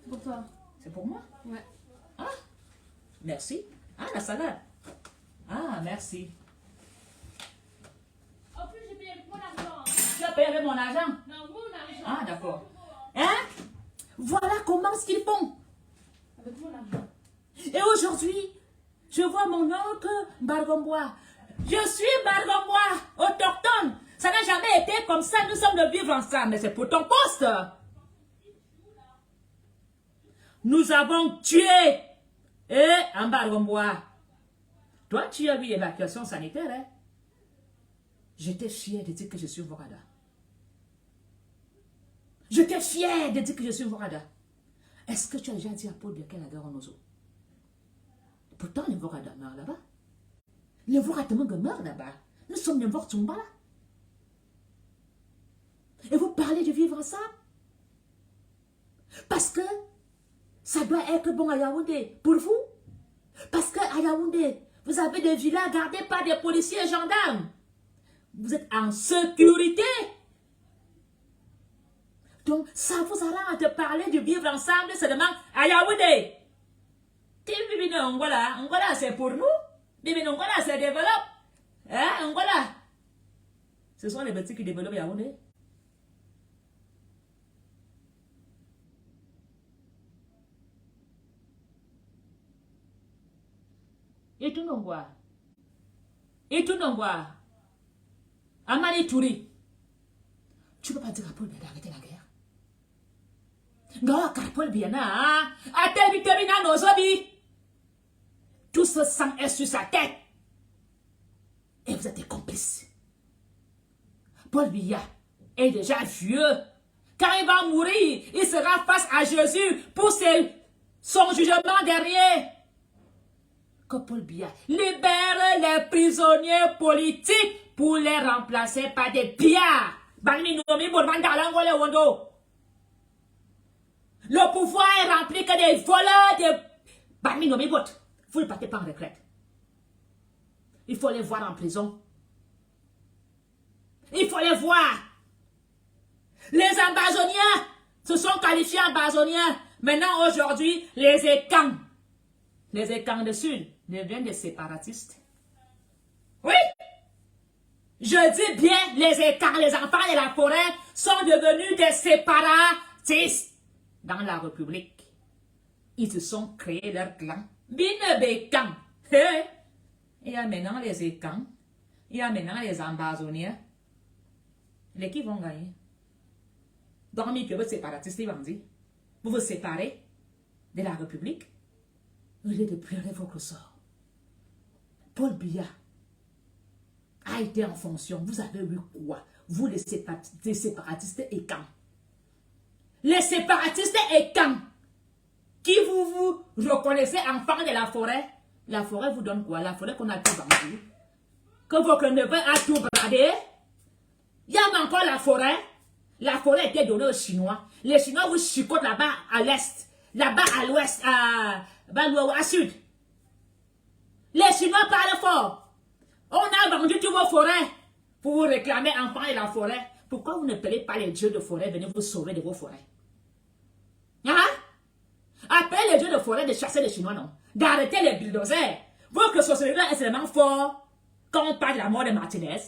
C'est pour toi. C'est pour moi? Ouais. Ah, merci. Ah, la salade. Ah, merci. En plus, j'ai payé mon argent. Tu as payer avec mon argent. Non, mon argent. Ah, d'accord. Hein? Voilà comment ce qu'ils font. Avec mon argent. Et aujourd'hui, je vois mon oncle Bargombois. Je suis Bargombois, autochtone. Ça n'a jamais été comme ça, nous sommes de vivre ensemble. Mais c'est pour ton poste. Nous avons tué. Et en Bargombois. Toi, tu as vu l'évacuation sanitaire, hein? J'étais fier de dire que je suis Vorada. J'étais fier de dire que je suis Vorada. Est-ce que tu as déjà dit à Paul Biya qu'elle a guerre en Ozo? Pourtant, les Vorada meurent là-bas. Les Vorada meurent là-bas. Nous sommes les Vortumba là. Et vous parlez de vivre ensemble? Parce que ça doit être bon à Yaoundé. Pour vous? Parce qu'à Yaoundé, vous avez des villas gardées par des policiers et gendarmes. Vous êtes en sécurité. Donc, ça vous arrange de parler de vivre ensemble seulement à Yaoundé. Bibi Angola, Angola c'est pour nous. Bibi Angola c'est développe. Hein, Angola. Ce sont les petits qui développent Yaoundé. Et tout non quoi. Et tout non quoi. Amani Touri. Tu ne peux pas dire à Paul Biya d'arrêter la guerre. Non, car Paul Biya n'a. Tout ce sang est sur sa tête. Et vous êtes des complices. Paul Biya est déjà vieux. Quand il va mourir, il sera face à Jésus pour son jugement dernier. Que Paul Biya libère les prisonniers politiques pour les remplacer par des pillards. Le pouvoir est rempli que des voleurs, des... Vous ne partez pas en retraite. Il faut les voir en prison. Il faut les voir. Les ambazoniens se sont qualifiés ambazoniens. Maintenant, aujourd'hui, les écans du Sud deviennent des séparatistes. Oui. Je dis bien, les écans, les enfants de la forêt sont devenus des séparatistes. Dans la République, ils se sont créés leur clan. Binebécan. Il y a maintenant les écans. Il y a maintenant les ambazoniens. Les qui vont gagner? Dormir que vous séparatistes, ils vont dire. Vous vous séparez de la République. Au lieu de pleurer votre sort. Paul Biya a été en fonction. Vous avez eu quoi? Vous les séparatistes et quand? Les séparatistes et quand? Qui vous reconnaissez enfant de la forêt vous donne quoi? La forêt qu'on a tout vendu. Que votre neveu a tout bradé. Il y a encore la forêt. La forêt était donnée aux Chinois. Les Chinois vous chicotent là-bas à l'est. Là-bas à l'ouest, à sud. Les Chinois parlent fort. On a vendu toutes vos forêts pour vous réclamer enfant de la forêt. Pourquoi vous ne payez pas les dieux de forêt venir vous sauver de vos forêts? Hein? Appelez les dieux de forêt de chasser les Chinois, non? D'arrêter les bulldozers. Votre sorcellerie est extrêmement fort quand on parle de la mort de Martinez.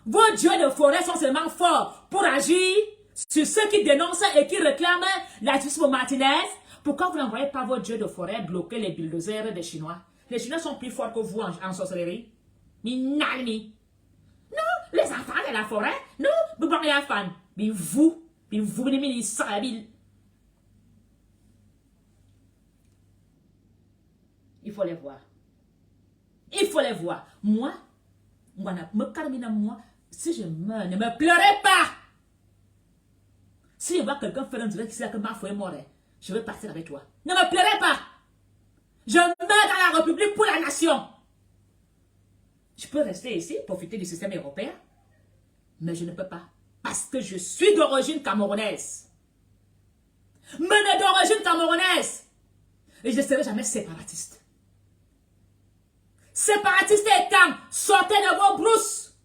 Vos dieux de forêt sont seulement forts pour agir sur ceux qui dénoncent et qui réclament la justice pour Martinez. Pourquoi vous n'envoyez pas vos dieux de forêt bloquer les bulldozers des Chinois? Les Chinois sont plus forts que vous en sorcellerie. Minalmi. Non, les enfants de la forêt. Non, vous parlez à fan. Mais vous, il faut les voir. Il faut les voir. Moi, si je meurs, ne me pleurez pas. Si je vois quelqu'un faire un direct qui sait que ma foi est morte, je vais partir avec toi. Ne me pleurez pas. Je meurs dans la République pour la nation. Je peux rester ici, profiter du système européen, mais je ne peux pas. Parce que je suis d'origine camerounaise. Mais d'origine camerounaise. Et je ne serai jamais séparatiste. Séparatiste étant, sortez de vos brousses,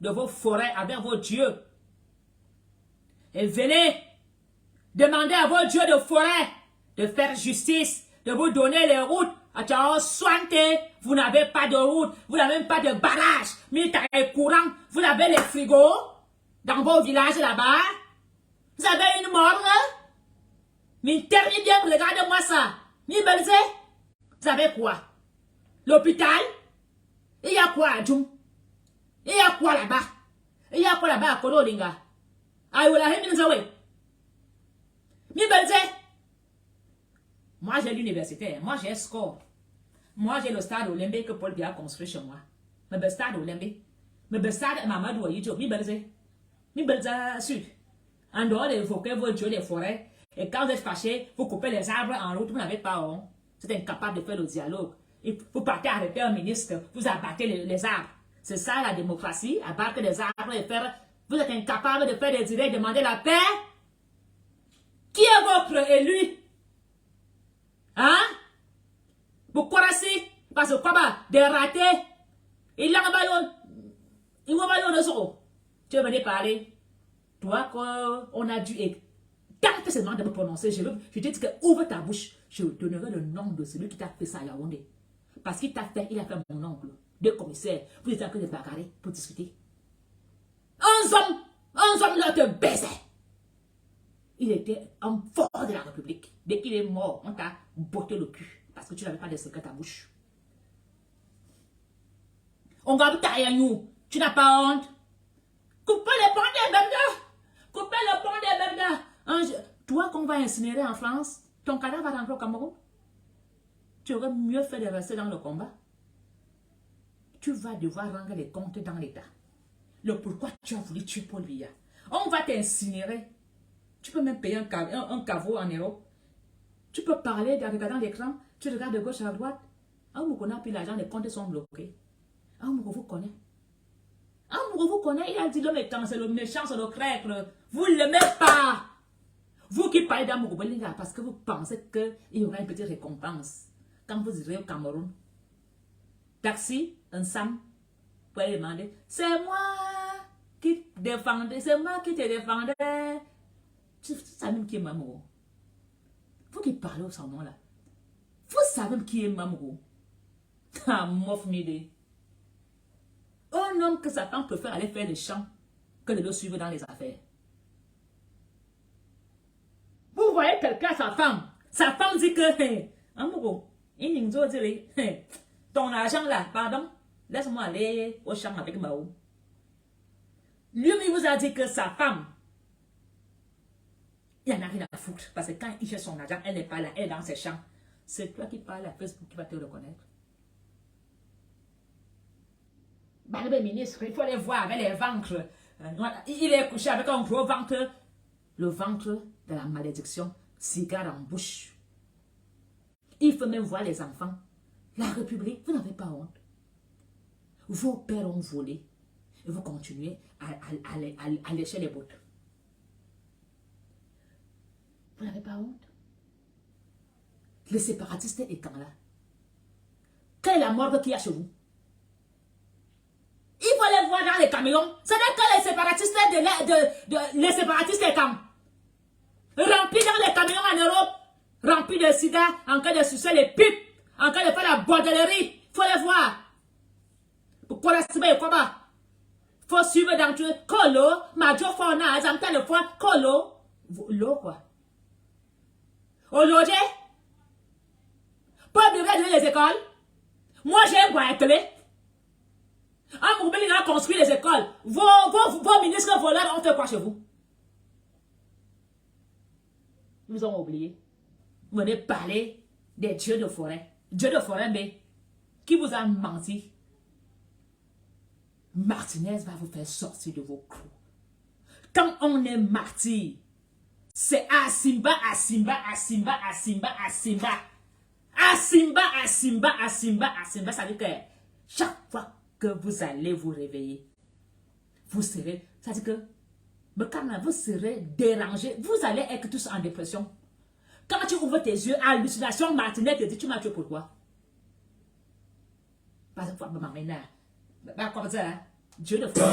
de vos forêts avec vos dieux. Et venez demander à vos dieux de forêt de faire justice, de vous donner les routes Vous n'avez pas de route, vous n'avez même pas de barrage, militaire courant, vous avez les frigos dans vos villages là-bas. Vous avez une morgue. Mais terminez bien, regardez-moi ça. Vous avez quoi? L'hôpital? Il y a quoi à Djoum? Il y a quoi là-bas? Il y a quoi là-bas à Kololinga? Moi j'ai l'université, moi j'ai un score. Moi j'ai le stade olympique que Paul Biya a construit chez moi. Mais le stade olympique. Mais le stade Mamadou Ayidjo. En dehors d'évoquer vos dieux des forêts. Et quand vous êtes fâché, vous coupez les arbres en route, vous n'avez pas honte. Vous êtes incapable de faire le dialogue. Et vous partez arrêter un ministre, vous abattez les arbres. C'est ça la démocratie, abattre les arbres et faire... Vous êtes incapable de faire des idées et demander la paix. Qui est votre élu? Hein? Vous connaissez? Parce que quoi, des ratés. Il a un ballon. Il a un ballon de son. Tu veux venir parler? Toi, on a dû... Tant que c'est demande de me prononcer, je te dis que ouvre ta bouche. Je donnerai le nom de celui qui t'a fait ça à Yaoundé. Parce qu'il t'a fait, il a fait mon oncle. Deux commissaires. Vous êtes en train de bagarrer pour discuter. Un homme là te baisait. Il était un fort de la République. Dès qu'il est mort, on t'a botté le cul. Parce que tu n'avais pas de secret à ta bouche. On va vous tailler à nous. Tu n'as pas honte. Coupez les ponts des bébés. Coupez le pont des bébés. Toi qu'on va incinérer en France, ton cadavre va rentrer au Cameroun. Tu aurais mieux fait de rester dans le combat. Tu vas devoir rendre les comptes dans l'État. Le pourquoi tu as voulu tuer Paul Biya. On va t'incinérer. Tu peux même payer un caveau en euros. Tu peux parler en regardant l'écran. Tu regardes de gauche à droite. Amoukona puis l'argent, les comptes sont bloqués. Amoukona vous connaît. Amoukona vous connaît. Il a dit l'homme est c'est le méchant, c'est le crècle. Vous ne l'aimez pas. Vous qui parlez d'Amoukona parce que vous pensez qu'il y aura une petite récompense. Quand vous irez au Cameroun. Taxi, un Sam. Vous pouvez demander. C'est moi qui défendais. C'est moi qui te défendais. Tu sais même qui est Mamour. Vous qui parlez au son nom là. Vous savez même qui est Mamour. Ah, mof m'idée. Un homme que sa femme préfère aller faire le champ que de le suivre dans les affaires. Vous voyez quelqu'un, sa femme dit que, Amourou, ton argent là, pardon, laisse-moi aller au champ avec Mao. Lui, il vous a dit que sa femme, il n'y en a rien à foutre. Parce que quand il cherche son argent, elle n'est pas là, elle est dans ses champs. C'est toi qui parles à Facebook qui va te reconnaître. Le ministre, il faut les voir avec les ventres. Il est couché avec un gros ventre. Le ventre de la malédiction, cigare en bouche. Il faut même voir les enfants. La République, vous n'avez pas honte. Vos pères ont volé. Et vous continuez à lécher les bottes. Vous n'avez pas honte? Les séparatistes et quand là? Quelle est la morgue qu'il y a chez vous? Il faut les voir dans les camions. Ce n'est que les séparatistes les séparatistes et quand? Remplis dans les camions en Europe. Remplis de sida, en cas de sucer les pipes, en cas de faire la bordellerie. Il faut les voir. Pourquoi rester bien comment? Il faut suivre dans tout. Colo, Majo Fona, j'entends le point. Colo. L'eau quoi? Au logé? Pas de donner les écoles. Moi j'ai un boîtier. En Moubeli a construit les écoles. Vos ministres voleurs ont fait quoi chez vous? Ils vous ont oublié. Vous venez parler des dieux de forêt. Dieu de forêt, mais qui vous a menti? Martinez va vous faire sortir de vos clous. Quand on est martyr, c'est Asimba, Asimba, Asimba, Asimba, Asimba. Asimba, Asimba, Asimba, Asimba. Ça veut dire que chaque fois que vous allez vous réveiller, vous serez, ça veut dire que quand vous serez dérangé, vous allez être tous en dépression. Quand tu ouvres tes yeux, hallucination, Martinez te dit, tu m'as tué pourquoi? Parce que maman, maintenant, comme ça, hein? Dieu de foi.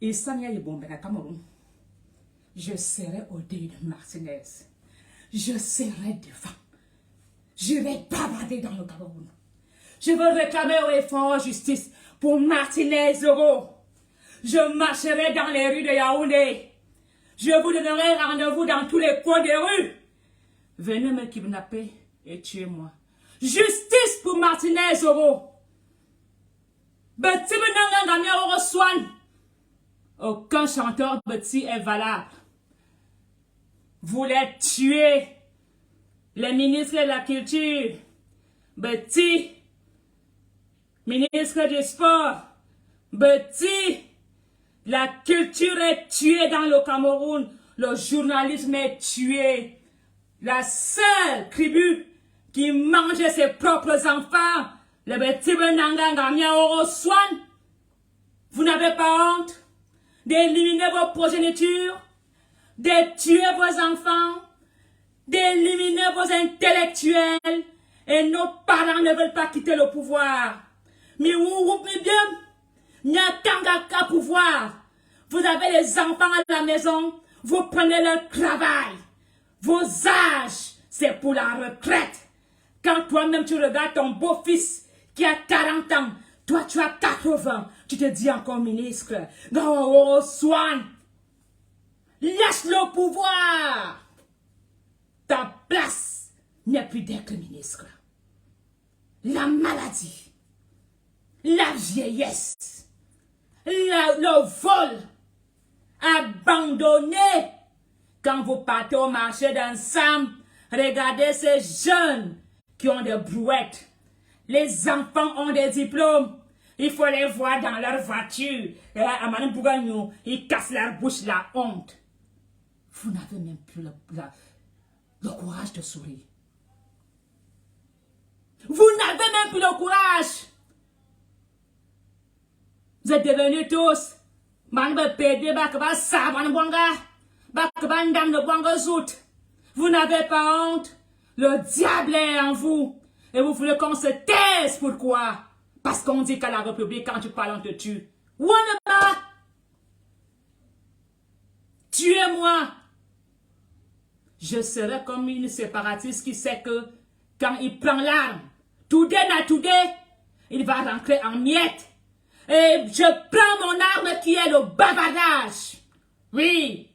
Et Sanya Yibombe à Cameroun, je serai au deuil de Martinez. Je serai devant. Je vais bavarder dans le Cameroun. Je veux réclamer au effort justice pour Martinez Zoro. Je marcherai dans les rues de Yaoundé. Je vous donnerai rendez-vous dans tous les coins des rues. Venez me kidnapper et tuez-moi. Justice pour Martinez Zoro. Betty Benanga Gamia Oroswan. Aucun chanteur Betty est valable. Vous voulez tuer les ministres de la culture. Betty, ministre du sport. Betty, la culture est tuée dans le Cameroun. Le journalisme est tué. La seule tribu qui mange ses propres enfants, le Betty Benanga Gamia Oroswan. Vous n'avez pas honte d'éliminer vos progénitures, de tuer vos enfants, d'éliminer vos intellectuels, et nos parents ne veulent pas quitter le pouvoir. Mais vous bien, il n'y a qu'un pouvoir. Vous avez les enfants à la maison, vous prenez leur travail. Vos âges, c'est pour la retraite. Quand toi-même tu regardes ton beau-fils qui a 40 ans, toi tu as 80, tu te dis encore ministre. Non, Swan, lâche le pouvoir. Ta place n'est plus d'être ministre. La maladie, la vieillesse, le vol, abandonné. Quand vous partez au marché d'ensemble, regardez ces jeunes qui ont des brouettes. Les enfants ont des diplômes. Il faut les voir dans leur voiture. Ils cassent leur bouche, la honte. Vous n'avez même plus le courage de sourire. Vous n'avez même plus le courage. Vous êtes devenus tous. Vous n'avez pas honte. Le diable est en vous. Et vous voulez qu'on se taise. Pourquoi? Parce qu'on dit qu'à la République, quand tu parles, on te tue. Wanaba! Tuez-moi! Je serai comme une séparatiste qui sait que quand il prend l'arme, today na today, il va rentrer en miettes. Et je prends mon arme qui est le bavardage. Oui.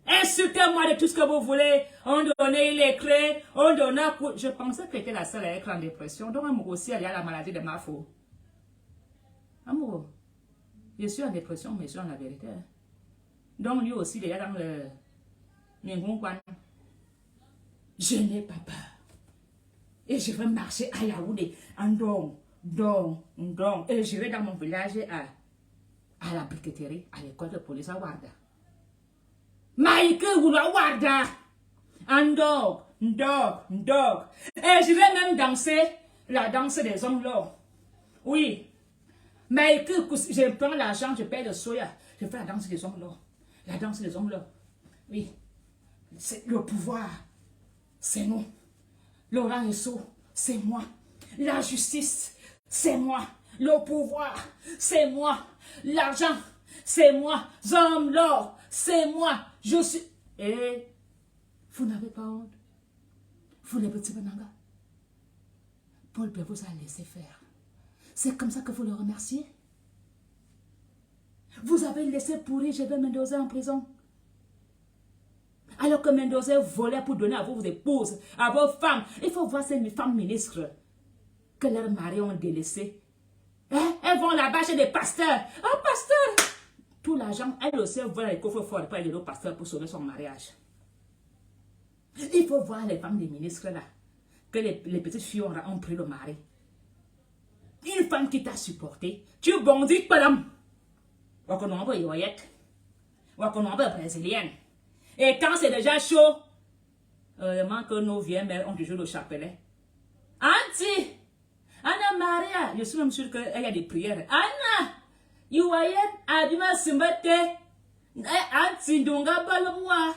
Insultez-moi de tout ce que vous voulez. On donnait les clés, on donnait... Je pensais que j'étais la seule à être en dépression. Donc, amour aussi, il y a la maladie de Mafo. Amour, je suis en dépression, mais je suis en la vérité. Donc, lui aussi, il est dans le... Je n'ai pas peur. Et je vais marcher à Yaoundé. Et je vais dans mon village à la briqueterie, à l'école de police à Warda. Maïke Goula Warda. Ndong. Et je vais même danser la danse des hommes là. Oui. Maïke, je prends l'argent, je paye le soya. Je fais la danse des hommes là. La danse des hommes là. Oui. C'est le pouvoir. C'est nous. Laurent Esso, c'est moi. La justice, c'est moi. Le pouvoir, c'est moi. L'argent, c'est moi. Zombie l'or, c'est moi. Je suis... Et vous n'avez pas honte. Vous les petits Benanga. Paul peut vous a laissé faire. C'est comme ça que vous le remerciez. Vous avez laissé pourrir Gervais Mendoza en prison. Alors que Mendoza volait pour donner à vos épouses, à vos femmes. Il faut voir ces femmes ministres que leurs maris ont délaissées. Hein? Elles vont là-bas chez des pasteurs. Oh, pasteur! Tout l'argent, elle aussi vole les coffres forts pour aider au pasteur pour sauver son mariage. Il faut voir les femmes des ministres là, que les petites filles ont pris le mari. Une femme qui t'a supporté, tu bondis, madame. Wakonombe yoyette. Wakonombe brésilienne. Et quand c'est déjà chaud, heureusement que nos vieilles mères ont toujours le chapelet. Auntie, Anna Maria, je suis même sûre qu'il y a des prières. Anna, you voyez, Adima Simbate, Auntie Donga Balomwa.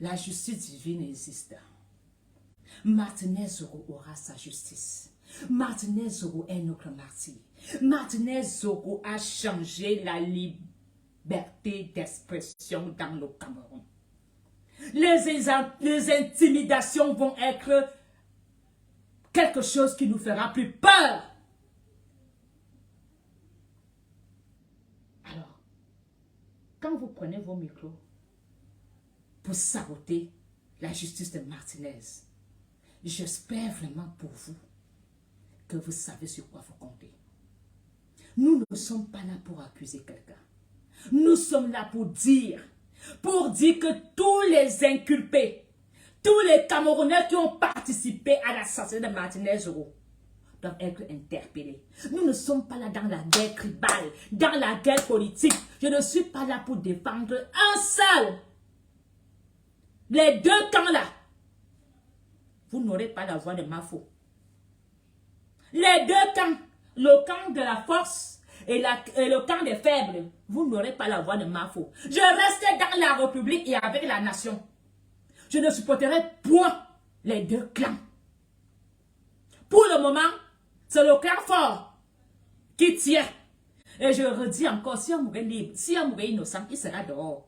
La justice divine existe. Martinez Zoro aura sa justice. Martinez Zoro est notre martyr. Martinez Zoro a changé liberté d'expression dans le Cameroun. Les intimidations vont être quelque chose qui nous fera plus peur. Alors, quand vous prenez vos micros pour saboter la justice de Martinez, j'espère vraiment pour vous que vous savez sur quoi vous comptez. Nous ne sommes pas là pour accuser quelqu'un. Nous sommes là pour dire que tous les inculpés, tous les Camerounais qui ont participé à l'assassinat de Martinez doivent être interpellés. Nous ne sommes pas là dans la guerre tribale, dans la guerre politique. Je ne suis pas là pour défendre un seul. Les deux camps là, vous n'aurez pas la voix de Mafo. Les deux camps, le camp de la force et le camp des faibles, vous n'aurez pas la voix de Mafo. Je reste dans la République et avec la nation. Je ne supporterai point les deux clans. Pour le moment, c'est le clan fort qui tient. Et je redis encore, si on mourait libre, si on mourait innocent, il sera dehors.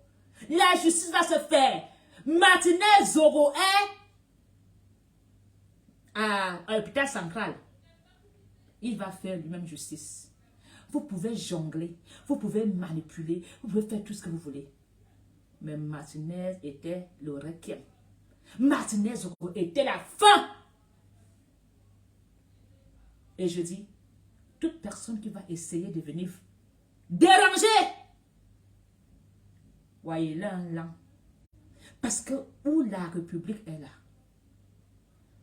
La justice va se faire. Martinez Zoro est à l'hôpital central. Il va faire lui-même justice. Vous pouvez jongler, vous pouvez manipuler, vous pouvez faire tout ce que vous voulez. Mais Martinez était le requiem. Martinez était la fin. Et je dis, toute personne qui va essayer de venir déranger, voyez là, là. Parce que où la République est là,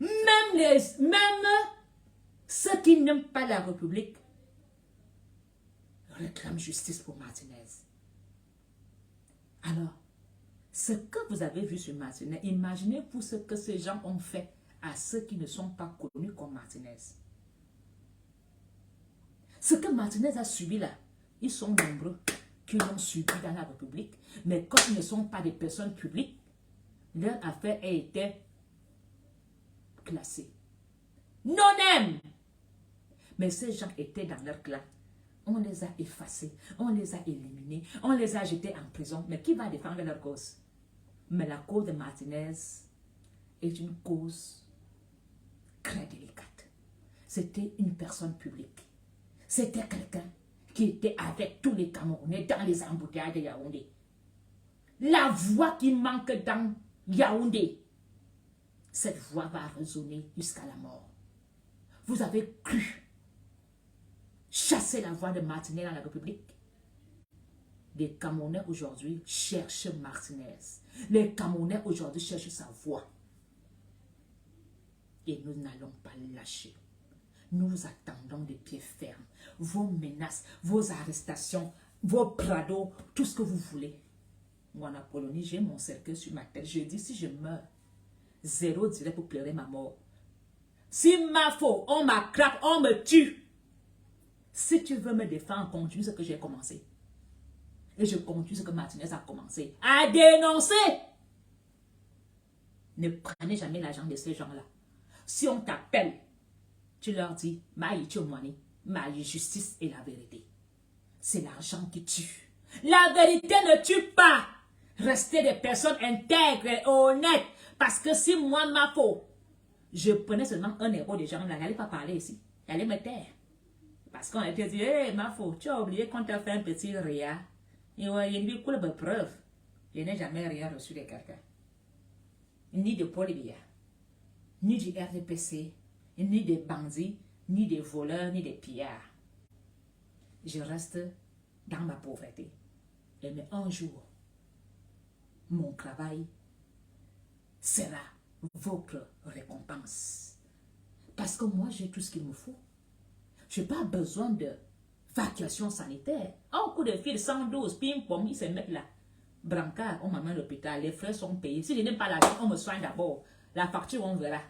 même ceux qui n'aiment pas la République réclament justice pour Martinez. Alors, ce que vous avez vu sur Martinez, imaginez-vous ce que ces gens ont fait à ceux qui ne sont pas connus comme Martinez. Ce que Martinez a subi là, ils sont nombreux qui l'ont subi dans la République, mais comme ils ne sont pas des personnes publiques, leur affaire a été classée. Non-aime! Mais ces gens étaient dans leur clan. On les a effacés, on les a éliminés, on les a jetés en prison. Mais qui va défendre leur cause? Mais la cause de Martinez est une cause très délicate. C'était une personne publique. C'était quelqu'un qui était avec tous les Camerounais dans les embouteillages de Yaoundé. La voix qui manque dans Yaoundé, cette voix va résonner jusqu'à la mort. Vous avez cru chasser la voix de Martinez dans la République. Les Camerounais aujourd'hui cherchent Martinez. Les Camerounais aujourd'hui cherchent sa voix. Et nous n'allons pas lâcher. Nous attendons des pieds fermes. Vos menaces, vos arrestations, vos prados, tout ce que vous voulez. Moi en Apollonie, j'ai mon cercueil sur ma tête. Je dis si je meurs, zéro dirait pour pleurer ma mort. Si ma faute, on m'attrape, on me tue. Si tu veux me défendre, continue ce que j'ai commencé. Et je continue ce que Martinez a commencé. À dénoncer. Ne prenez jamais l'argent de ces gens-là. Si on t'appelle, tu leur dis, ma justice et la vérité. C'est l'argent qui tue. La vérité ne tue pas. Restez des personnes intègres et honnêtes. Parce que si moi, ma faute, je prenais seulement 1 euro des gens, là, n'allez pas parler ici. Allez me taire. Parce qu'on était dit, hé, ma faute, tu as oublié qu'on t'a fait un petit réa. Et ouais, il y a une couleur de preuve. Je n'ai jamais rien reçu de quelqu'un. Ni de Paul Biya, ni du RDPC, ni des bandits, ni des voleurs, ni des pillards. Je reste dans ma pauvreté. Et mais un jour, mon travail sera votre récompense. Parce que moi, j'ai tout ce qu'il me faut. Je n'ai pas besoin de évacuation sanitaire. Un coup de fil 112, ping-pong, ils se mettent là. Brancard, on m'amène à l'hôpital, les frais sont payés. Si je n'ai pas l'argent, on me soigne d'abord. La facture, on verra.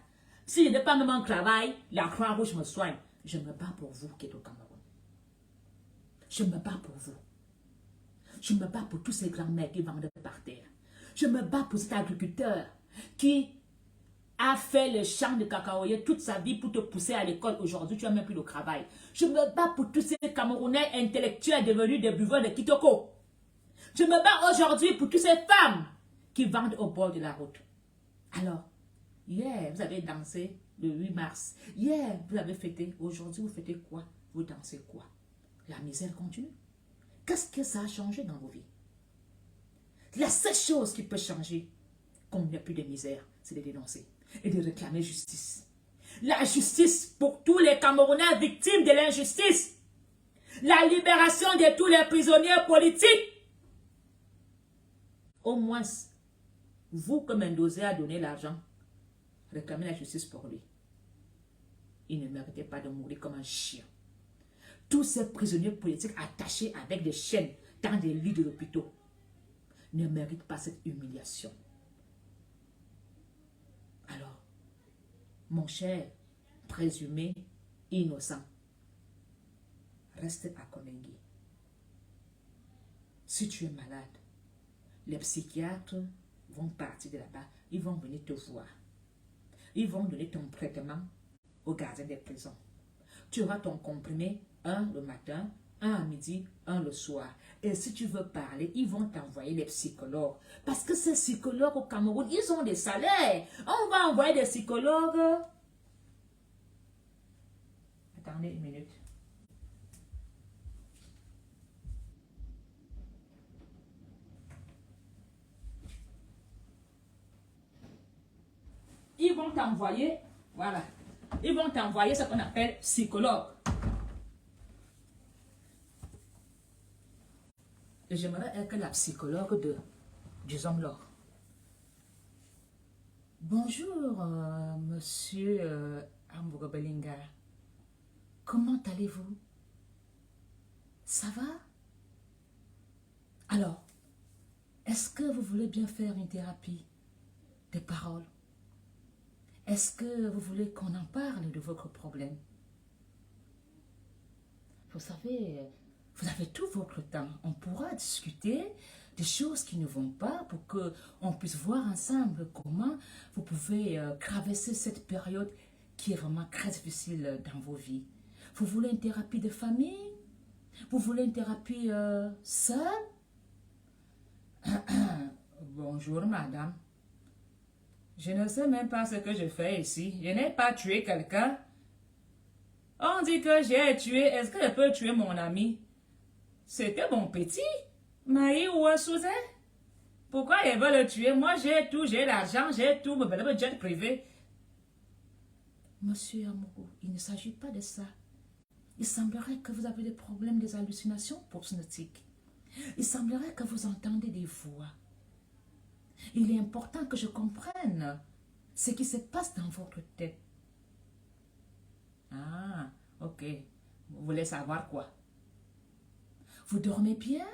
Si je n'ai pas même un travail, la Croix-Rouge me soigne. Je me bats pour vous qui êtes au Cameroun. Je me bats pour vous. Je me bats pour tous ces grands-mères qui vendent par terre. Je me bats pour cet agriculteur qui a fait le champ de cacaoyer toute sa vie pour te pousser à l'école. Aujourd'hui, tu n'as même plus de travail. Je me bats pour tous ces Camerounais intellectuels devenus des buveurs de Kitoko. Je me bats aujourd'hui pour toutes ces femmes qui vendent au bord de la route. Alors, hier, vous avez dansé le 8 mars. Hier, vous avez fêté. Aujourd'hui, vous fêtez quoi? Vous dansez quoi? La misère continue. Qu'est-ce que ça a changé dans vos vies? La seule chose qui peut changer, comme il n'y a plus de misère, c'est de dénoncer et de réclamer justice. La justice pour tous les Camerounais victimes de l'injustice. La libération de tous les prisonniers politiques. Au moins, vous que Mendoza a donné l'argent, réclamez la justice pour lui. Il ne méritait pas de mourir comme un chien. Tous ces prisonniers politiques attachés avec des chaînes dans des lits de l'hôpital ne méritent pas cette humiliation. Alors, mon cher présumé innocent, reste à Konengi. Si tu es malade, les psychiatres vont partir de là-bas, ils vont venir te voir. Ils vont donner ton traitement au gardien des prisons. Tu auras ton comprimé, un le matin, un à midi, un le soir. Et si tu veux parler, ils vont t'envoyer les psychologues. Parce que ces psychologues au Cameroun, ils ont des salaires. On va envoyer des psychologues. Attendez une minute. Ils vont t'envoyer, voilà, ils vont t'envoyer ce qu'on appelle psychologue. J'aimerais être la psychologue du Zomlor. Bonjour, monsieur Hamburger Bellinga. Comment allez-vous? Ça va? Alors, est-ce que vous voulez bien faire une thérapie des paroles? Est-ce que vous voulez qu'on en parle de votre problème? Vous savez, vous avez tout votre temps. On pourra discuter des choses qui ne vont pas pour qu'on puisse voir ensemble comment vous pouvez traverser cette période qui est vraiment très difficile dans vos vies. Vous voulez une thérapie de famille? Vous voulez une thérapie seule? Bonjour madame. Je ne sais même pas ce que je fais ici. Je n'ai pas tué quelqu'un. On dit que j'ai tué. Est-ce que je peux tuer mon ami? C'était mon petit. Maï ou Souzé? Pourquoi il veut le tuer? Moi, j'ai tout. J'ai l'argent, j'ai tout. Me jet privé. Monsieur Amourou, il ne s'agit pas de ça. Il semblerait que vous avez des problèmes, des hallucinations hypnotiques. Il semblerait que vous entendez des voix. Il est important que je comprenne ce qui se passe dans votre tête. Ah, ok. Vous voulez savoir quoi? Vous dormez bien?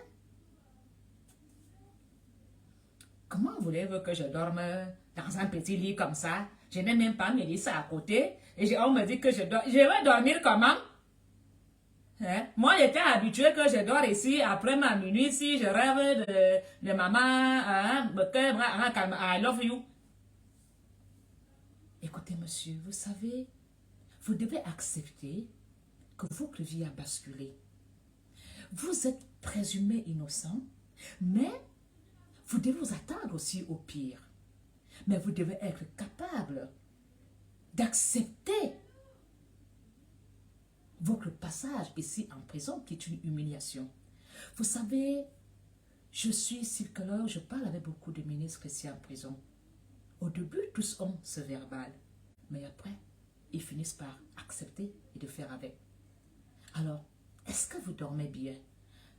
Comment voulez-vous que je dorme dans un petit lit comme ça? Je n'ai même pas mis ça à côté. Et on me dit que je vais dormir comment? Hein? Moi, j'étais habitué que je dors ici après ma minuit. Si je rêve de maman, hein, I love you. Écoutez, monsieur, vous savez, vous devez accepter que votre vie a basculé. Vous êtes présumé innocent, mais vous devez vous attendre aussi au pire. Mais vous devez être capable d'accepter votre passage ici en prison qui est une humiliation. Vous savez, je suis psychologue, je parle avec beaucoup de ministres ici en prison. Au début, tous ont ce verbal, mais après, ils finissent par accepter et de faire avec. Alors, est-ce que vous dormez bien?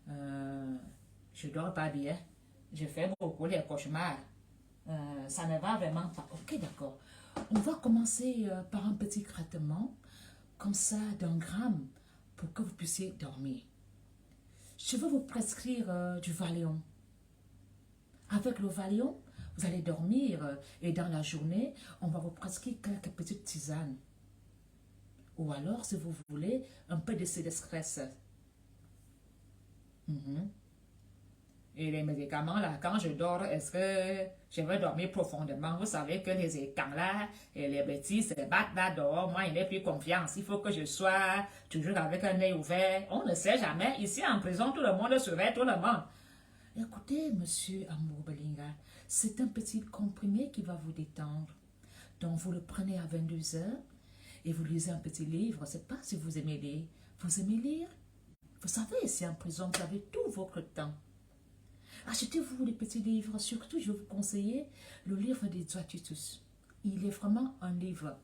Je ne dors pas bien. Je fais beaucoup les cauchemars. Ça ne va vraiment pas. Ok, d'accord. On va commencer par un petit traitement, comme ça, d'1 gramme, pour que vous puissiez dormir. Je vais vous prescrire du Valium. Avec le Valium, vous allez dormir et dans la journée, on va vous prescrire quelques petites tisanes. Ou alors, si vous voulez, un peu de sédestress. Et les médicaments, là, quand je dors, est-ce que je vais dormir profondément? Vous savez que les écrans, là, et les bêtises se battent là dehors. Moi, il n'ai plus confiance. Il faut que je sois toujours avec un œil ouvert. On ne sait jamais. Ici, en prison, tout le monde surveille tout le monde. Écoutez, monsieur Amour Belinga, c'est un petit comprimé qui va vous détendre. Donc, vous le prenez à 22 heures et vous lisez un petit livre. Je ne sais pas si vous aimez lire. Vous aimez lire? Vous savez, ici en prison, vous avez tout votre temps. Achetez-vous les petits livres. Surtout, je vais vous conseiller le livre des Joatitus. Il est vraiment un livre.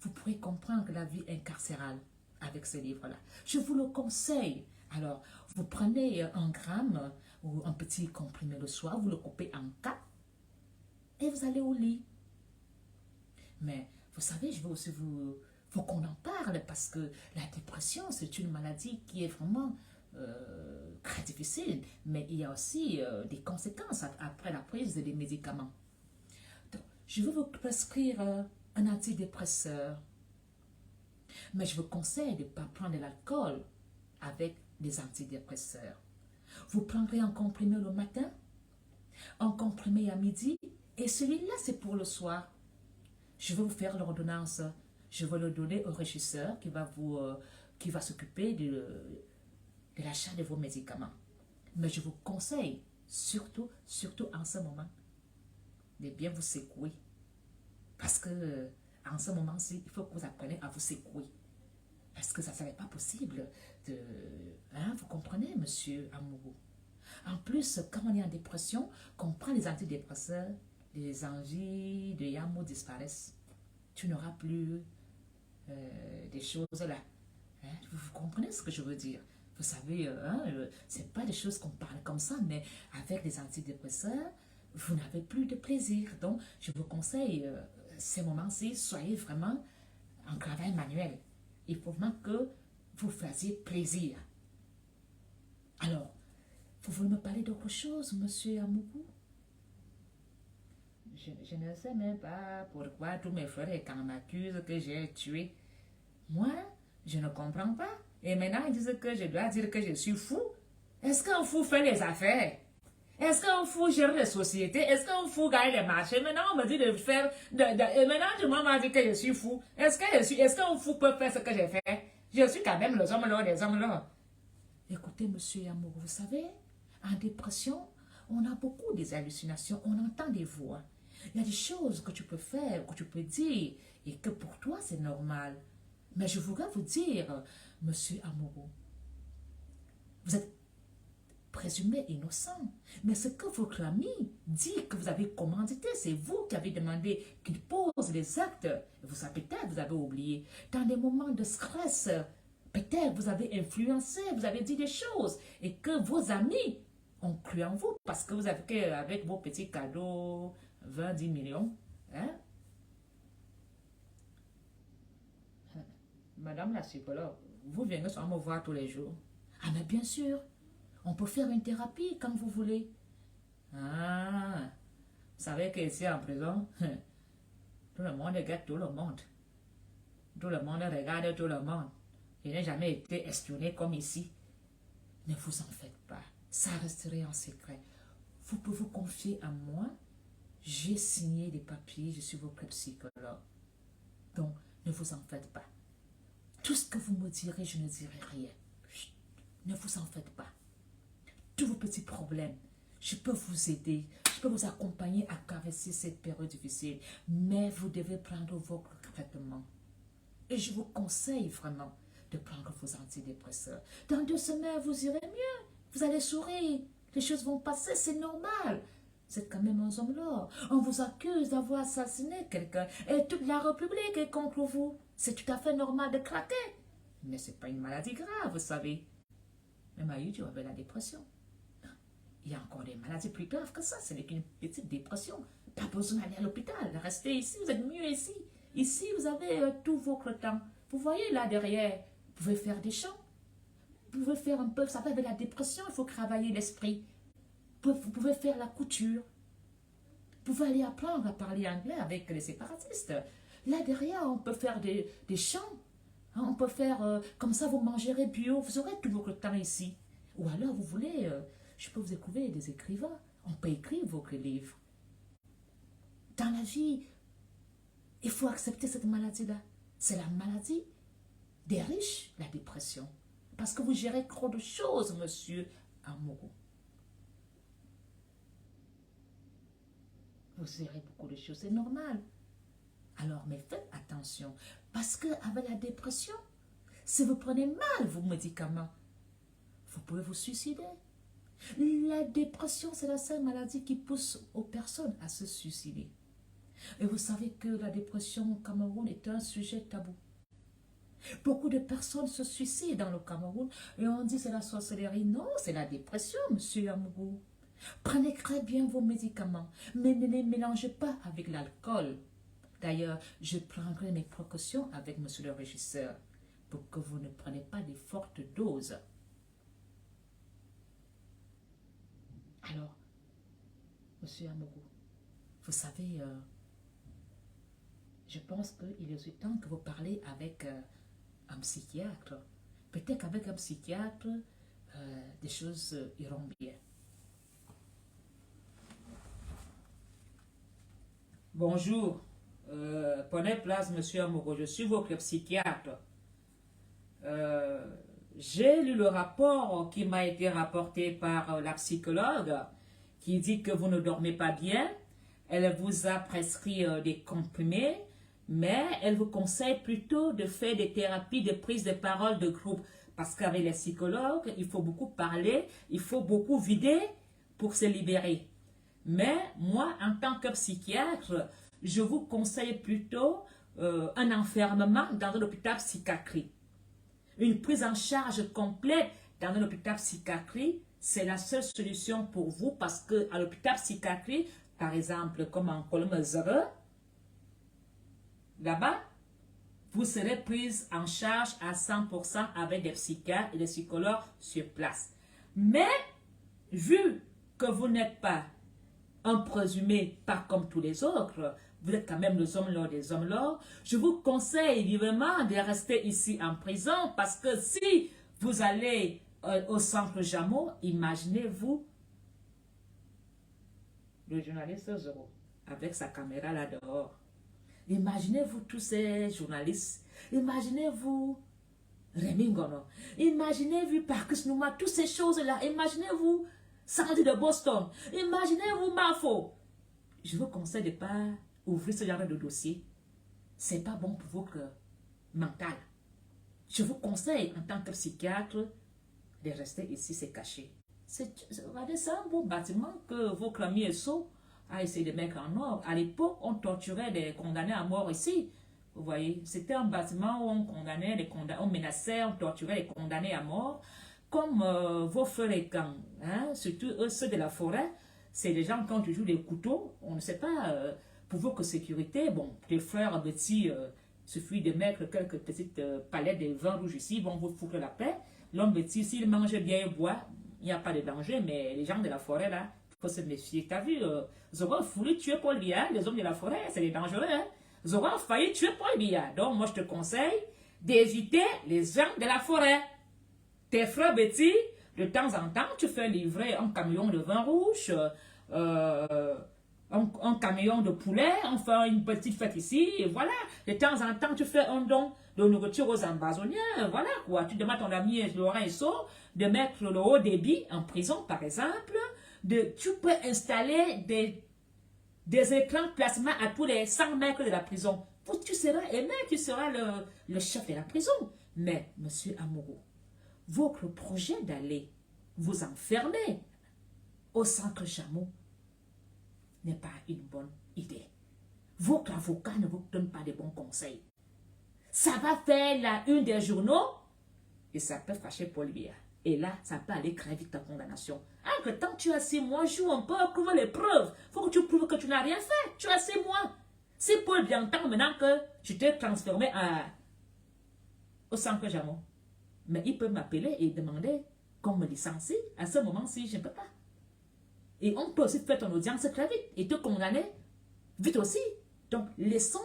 Vous pourrez comprendre la vie incarcérale avec ce livre-là. Je vous le conseille. Alors, vous prenez 1 gramme ou un petit comprimé le soir, vous le coupez en 4 et vous allez au lit. Mais vous savez, je veux aussi faut qu'on en parle parce que la dépression, c'est une maladie qui est vraiment très difficile, mais il y a aussi des conséquences après la prise des médicaments. Donc, je vais vous prescrire un antidépresseur, mais je vous conseille de ne pas prendre de l'alcool avec des antidépresseurs. Vous prendrez un comprimé le matin, un comprimé à midi, et celui-là, c'est pour le soir. Je vais vous faire l'ordonnance. Je vais le donner au régisseur qui va s'occuper de l'achat de vos médicaments. Mais je vous conseille, surtout en ce moment, de bien vous secouer. Parce que en ce moment-ci, il faut que vous appreniez à vous secouer. Parce que ça ne serait pas possible de... Hein, vous comprenez, monsieur Amoureux? En plus, quand on est en dépression, qu'on prend les antidépresseurs, les envies de Yamo disparaissent. Tu n'auras plus des choses là. Hein? Vous comprenez ce que je veux dire? Vous savez, c'est pas des choses qu'on parle comme ça, mais avec les antidépresseurs, vous n'avez plus de plaisir. Donc, je vous conseille, ces moments-ci, soyez vraiment en travail manuel. Il faut vraiment que vous fassiez plaisir. Alors, vous voulez me parler d'autre chose, monsieur Amourou? Je ne sais même pas pourquoi tous mes frères et quand m'accusent que j'ai tué. Moi, je ne comprends pas. Et maintenant, ils disent que je dois dire que je suis fou. Est-ce qu'un fou fait les affaires? Est-ce qu'un fou gère les sociétés? Est-ce qu'un fou gagne les marchés? Maintenant, on me dit de faire... et maintenant, tout le monde m'a dit que je suis fou. Est-ce qu'un fou peut faire ce que j'ai fait? Je suis quand même les hommes-là. Écoutez, monsieur Amour, vous savez, en dépression, on a beaucoup des hallucinations, on entend des voix. Il y a des choses que tu peux faire, que tu peux dire, et que pour toi, c'est normal. Mais je voudrais vous dire, monsieur Amoureux, vous êtes présumé innocent. Mais ce que votre ami dit que vous avez commandité, c'est vous qui avez demandé qu'il pose les actes. Peut-être vous avez oublié. Dans des moments de stress, peut-être vous avez influencé, vous avez dit des choses et que vos amis ont cru en vous parce que vous avez, avec vos petits cadeaux, 10 millions, hein? Madame la psychologue, vous venez sans me voir tous les jours. Ah, mais bien sûr, on peut faire une thérapie quand vous voulez. Ah, vous savez qu'ici en prison, tout le monde regarde tout le monde. Tout le monde regarde tout le monde. Je n'ai jamais été espionné comme ici. Ne vous en faites pas, ça resterait en secret. Vous pouvez vous confier à moi. J'ai signé des papiers, je suis votre psychologue. Donc, ne vous en faites pas. Tout ce que vous me direz, je ne dirai rien. Chut, ne vous en faites pas. Tous vos petits problèmes, je peux vous aider, je peux vous accompagner à traverser cette période difficile, mais vous devez prendre votre traitement. Et je vous conseille vraiment de prendre vos antidépresseurs. Dans 2 semaines, vous irez mieux. Vous allez sourire. Les choses vont passer, c'est normal. Vous êtes quand même un homme là. On vous accuse d'avoir assassiné quelqu'un et toute la République est contre vous. C'est tout à fait normal de craquer. Mais ce n'est pas une maladie grave, vous savez. Même Aïe, avait la dépression. Il y a encore des maladies plus graves que ça. Ce n'est qu'une petite dépression. Pas besoin d'aller à l'hôpital. Restez ici, vous êtes mieux ici. Ici, vous avez tout votre temps. Vous voyez là derrière, vous pouvez faire des chants. Vous pouvez faire un peu, ça fait de la dépression, il faut travailler l'esprit. Vous pouvez faire la couture. Vous pouvez aller apprendre à parler anglais avec les séparatistes. Là derrière, on peut faire des chants. On peut faire, comme ça vous mangerez bio, vous aurez tout votre temps ici. Ou alors vous voulez, je peux vous découvrir des écrivains. On peut écrire votre livre. Dans la vie, il faut accepter cette maladie-là. C'est la maladie des riches, la dépression. Parce que vous gérez trop de choses, monsieur Amoureux. vous aurez beaucoup de choses, c'est normal. Alors, mais faites attention, parce qu'avec la dépression, si vous prenez mal vos médicaments, vous pouvez vous suicider. La dépression, c'est la seule maladie qui pousse aux personnes à se suicider. Et vous savez que la dépression au Cameroun est un sujet tabou. Beaucoup de personnes se suicident dans le Cameroun et on dit c'est la sorcellerie. Non, c'est la dépression, monsieur Amourou. Prenez très bien vos médicaments, mais ne les mélangez pas avec l'alcool. D'ailleurs, je prendrai mes précautions avec monsieur le régisseur pour que vous ne preniez pas de fortes doses. Alors, monsieur Amourou, vous savez, je pense qu'il est temps que vous parlez avec un psychiatre. Peut-être qu'avec un psychiatre, des choses iront bien. Bonjour, prenez place, monsieur Amourou, je suis votre psychiatre. J'ai lu le rapport qui m'a été rapporté par la psychologue qui dit que vous ne dormez pas bien. Elle vous a prescrit des comprimés, mais elle vous conseille plutôt de faire des thérapies de prise de parole de groupe. Parce qu'avec les psychologues, il faut beaucoup parler, il faut beaucoup vider pour se libérer. Mais moi, en tant que psychiatre, je vous conseille plutôt un enfermement dans un hôpital psychiatrique. Une prise en charge complète dans un hôpital psychiatrique, c'est la seule solution pour vous parce qu'à l'hôpital psychiatrique, par exemple, comme en Colombe-Zere, là-bas, vous serez prise en charge à 100% avec des psychiatres et des psychologues sur place. Mais, vu que vous n'êtes pas un présumé pas comme tous les autres, vous êtes quand même les hommes lors des hommes lors, je vous conseille vivement de rester ici en prison parce que si vous allez au centre Jameau, imaginez-vous le journaliste Zoro avec sa caméra là dehors. Imaginez-vous tous ces journalistes, imaginez-vous Rémi Ngono, imaginez-vous Parkus Nouma, toutes ces choses-là, imaginez-vous Sandy de Boston, imaginez-vous Mafo. Je vous conseille de ne pas ouvrir ce genre de dossier. Ce n'est pas bon pour votre mental. Je vous conseille en tant que psychiatre de rester ici, c'est caché. C'est un beau bâtiment que votre ami Esso a essayé de mettre en ordre. À l'époque, on torturait des condamnés à mort ici. Vous voyez, c'était un bâtiment où on condamnait les condamnés, on menaçait, on torturait les condamnés à mort. Comme vos frères et camps, hein, surtout ceux de la forêt, c'est des gens qui ont toujours des couteaux. On ne sait pas, pour votre sécurité, bon, les frères petits, suffit de mettre quelques petites palettes de vin rouge ici, ils vont vous foutre la paix. L'homme petit, s'il mange bien et boit, il n'y a pas de danger, mais les gens de la forêt, là, il faut se méfier. T'as vu, Zoro a voulu tuer Paul Biya, les hommes de la forêt, c'est des dangereux, hein. Zoro a failli tuer Paul Biya. Donc, moi, je te conseille d'éviter les gens de la forêt. Tes frères Betty, de temps en temps, tu fais livrer un camion de vin rouge, un camion de poulet, on fait une petite fête ici, et voilà. De temps en temps, tu fais un don de nourriture aux ambassoniens, voilà quoi. Tu demandes à ton ami Laurent Esso de mettre le haut débit en prison, par exemple. Tu peux installer des écrans plasma à tous les 100 mètres de la prison. Tu seras aimé, tu seras le chef de la prison. Mais, monsieur Amourou, votre projet d'aller vous enfermer au centre Jameau n'est pas une bonne idée. Votre avocat ne vous donne pas de bons conseils. Ça va faire la une des journaux et ça peut fâcher Paul Biya. Et là, ça peut aller très vite ta condamnation. Entre-temps, tu as 6 mois, joue un peu, prouve les preuves. Il faut que tu prouves que tu n'as rien fait. Tu as 6 mois. Si Paul Biya entend maintenant que tu t'es transformé au centre Jameau, mais il peut m'appeler et demander qu'on me licencie. À ce moment-ci, je ne peux pas. Et on peut aussi faire ton audience très vite et te condamner vite aussi. Donc, laissons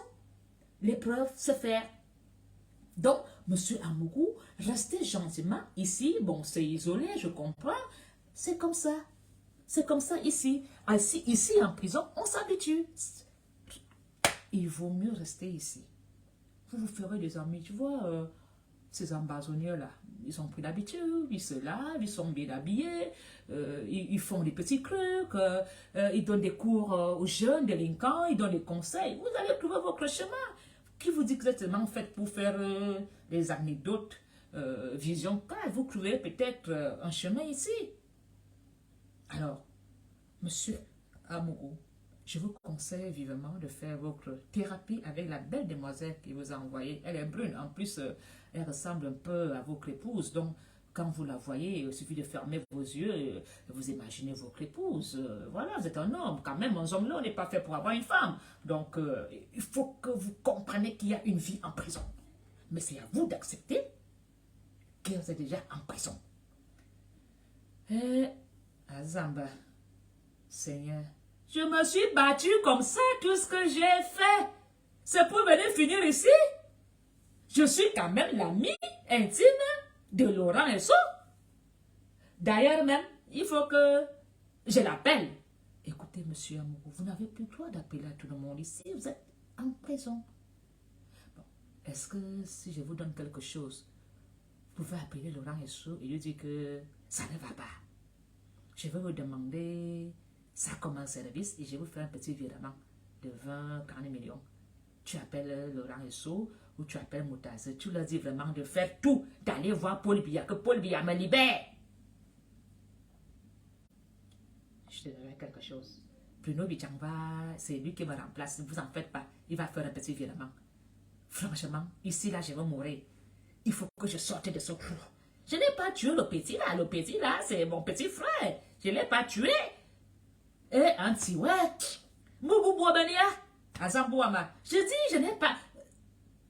les preuves se faire. Donc, monsieur Amourou, restez gentiment ici. Bon, c'est isolé, je comprends. C'est comme ça. C'est comme ça ici. Ici, en prison, on s'habitue. Il vaut mieux rester ici. Vous vous ferez des amis. Tu vois, ces ambazoniers-là, ils ont pris l'habitude, ils se lavent, ils sont bien habillés, ils font des petits trucs, ils donnent des cours aux jeunes délinquants, ils donnent des conseils. Vous allez trouver votre chemin. Qui vous dit que vous êtes seulement fait pour faire des anecdotes, vision claire? Vous trouvez peut-être un chemin ici. Alors, monsieur Amourou, je vous conseille vivement de faire votre thérapie avec la belle demoiselle qui vous a envoyé. Elle est brune. En plus, elle ressemble un peu à votre épouse. Donc, quand vous la voyez, il suffit de fermer vos yeux et vous imaginez votre épouse. Voilà, vous êtes un homme. Quand même, un homme là, on n'est pas fait pour avoir une femme. Donc, il faut que vous compreniez qu'il y a une vie en prison. Mais c'est à vous d'accepter que vous êtes déjà en prison. Et, Azamba, Seigneur, je me suis battue comme ça, tout ce que j'ai fait. C'est pour venir finir ici. Je suis quand même l'ami intime de Laurent Esso. D'ailleurs même, il faut que je l'appelle. Écoutez, monsieur Amourou, vous n'avez plus le droit d'appeler à tout le monde ici. Vous êtes en prison. Bon, est-ce que si je vous donne quelque chose, vous pouvez appeler Laurent Esso et lui dire que ça ne va pas? Je vais vous demander ça comme un service et je vais vous faire un petit virement de 20-40 millions. Tu appelles Laurent Esso ou tu appelles Moutaz. Tu leur dis vraiment de faire tout, d'aller voir Paul Biya, que Paul Biya me libère. Je te donnerai quelque chose. Bruno Bichangva, c'est lui qui me remplace. Ne vous en faites pas. Il va faire un petit virement. Franchement, ici, là, je vais mourir. Il faut que je sorte de ce trou. Je n'ai pas tué le petit là. Le petit là, c'est mon petit frère. Je ne l'ai pas tué. Et anti, ouais. Moubou Bouabania. Azambouama. Je dis, je n'ai pas.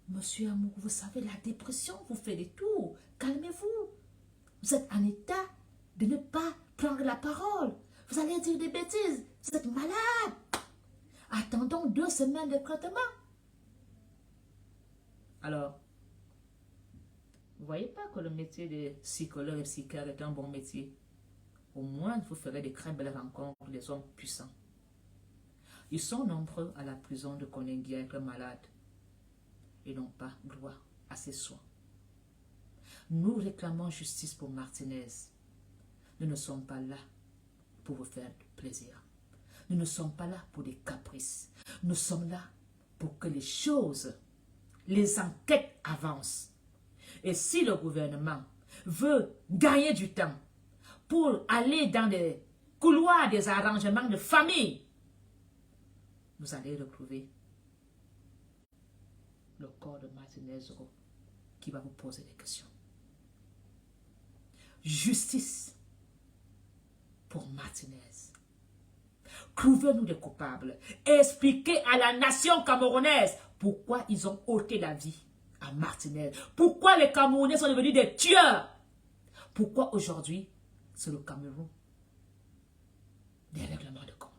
Monsieur Amour, vous savez, la dépression vous fait des tours. Calmez-vous. Vous êtes en état de ne pas prendre la parole. Vous allez dire des bêtises. Vous êtes malade. Attendons 2 semaines de traitement. Alors, vous ne voyez pas que le métier de psychologue et psychiatre est un bon métier. Au moins, vous ferez de très belles rencontres des hommes puissants. Ils sont nombreux à la prison de Konengi à être malades et n'ont pas droit à ces soins. Nous réclamons justice pour Martinez. Nous ne sommes pas là pour vous faire plaisir. Nous ne sommes pas là pour des caprices. Nous sommes là pour que les choses, les enquêtes avancent. Et si le gouvernement veut gagner du temps pour aller dans les couloirs des arrangements de famille, vous allez retrouver le corps de Martinez qui va vous poser des questions. Justice pour Martinez. Trouvez-nous des coupables. Expliquez à la nation camerounaise pourquoi ils ont ôté la vie à Martinez. Pourquoi les Camerounais sont devenus des tueurs. Pourquoi aujourd'hui, c'est le Cameroun des règlements de compte.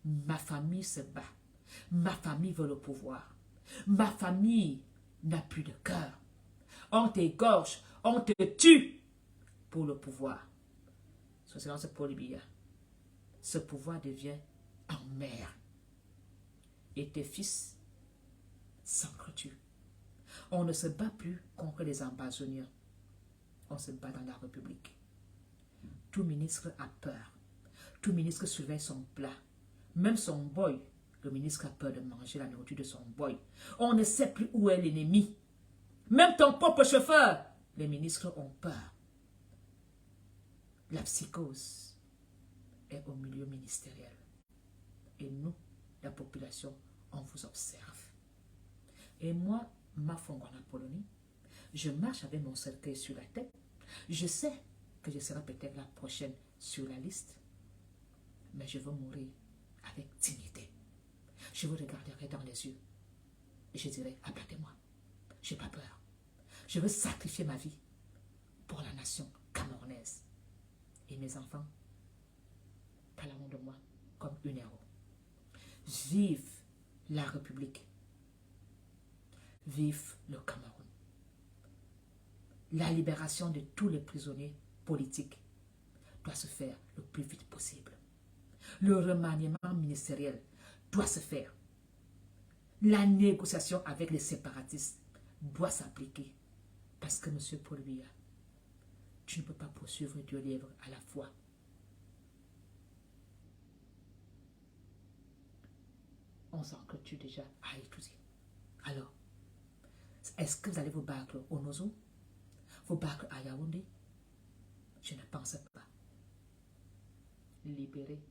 Ma famille se bat. Ma famille veut le pouvoir. Ma famille n'a plus de cœur. On t'égorge, on te tue pour le pouvoir. C'est dans ce Paul Biya. Ce pouvoir devient en mer. Et tes fils s'entretuent. On ne se bat plus contre les ambazoniens. On se bat dans la République. Tout ministre a peur. Tout ministre surveille son plat. Même son boy, le ministre a peur de manger la nourriture de son boy. On ne sait plus où est l'ennemi. Même ton propre chauffeur, les ministres ont peur. La psychose est au milieu ministériel. Et nous, la population, on vous observe. Et moi, ma Fongwana Polonie, je marche avec mon cercueil sur la tête. Je sais que je serai peut-être la prochaine sur la liste. Mais je veux mourir avec dignité. Je vous regarderai dans les yeux. Et je dirai, abattez-moi. Je n'ai pas peur. Je veux sacrifier ma vie pour la nation camerounaise. Et mes enfants parleront de moi comme une héros. Vive la République. Vive le Cameroun. La libération de tous les prisonniers politiques doit se faire le plus vite possible. Le remaniement ministériel doit se faire. La négociation avec les séparatistes doit s'appliquer. Parce que, monsieur Paul Biya, tu ne peux pas poursuivre 2 livres à la fois. On sent que tu es déjà à étudier. Alors, est-ce que vous allez vous battre au Nozo? Vous battre à Yaoundé? Je ne pense pas. Libérer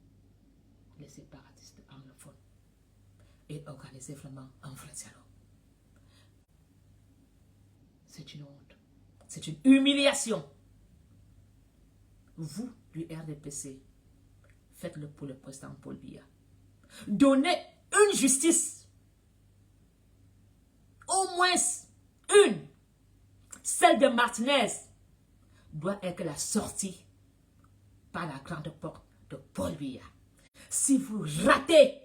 les séparatistes anglophones et organiser vraiment un vrai dialogue. C'est une honte. C'est une humiliation. Vous, du RDPC, faites-le pour le président Paul Biya. Donnez une justice. Au moins une. Celle de Martinez doit être la sortie par la grande porte de Paul Biya. Si vous ratez,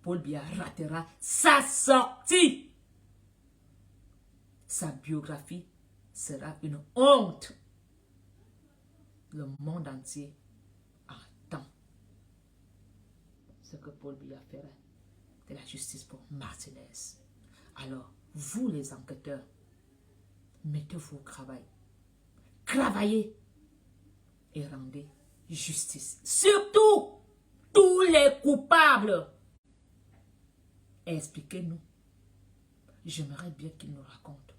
Paul Biya ratera sa sortie. Sa biographie sera une honte. Le monde entier attend ce que Paul Biya ferait de la justice pour Martinez. Alors, vous les enquêteurs, mettez-vous au travail. Travaillez et rendez justice. Surtout, tous les coupables. Expliquez-nous. J'aimerais bien qu'ils nous racontent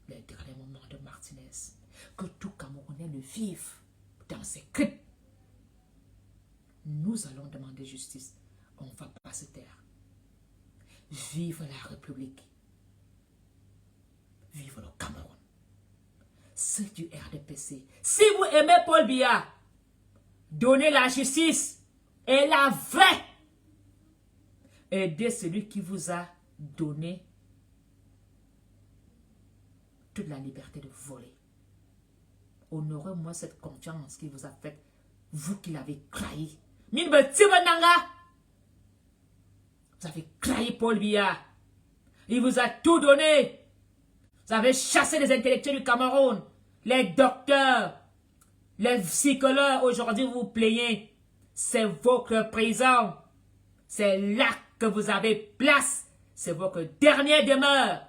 les derniers moments de Martinez. Que tout Camerounais le vive dans ses cryptes. Nous allons demander justice. On ne va pas se taire. Vive la République. Vive le Cameroun. C'est du RDPC. Si vous aimez Paul Biya, donnez la justice et la vraie. Aidez celui qui vous a donné toute la liberté de voler. Honorez-moi cette confiance qu'il vous a faite, vous qui l'avez trahi. Vous avez trahi Paul Biya. Il vous a tout donné. Vous avez chassé les intellectuels du Cameroun, les docteurs, les psychologues. Aujourd'hui, vous vous plaignez. C'est votre prison. C'est là que vous avez place. C'est votre dernière demeure.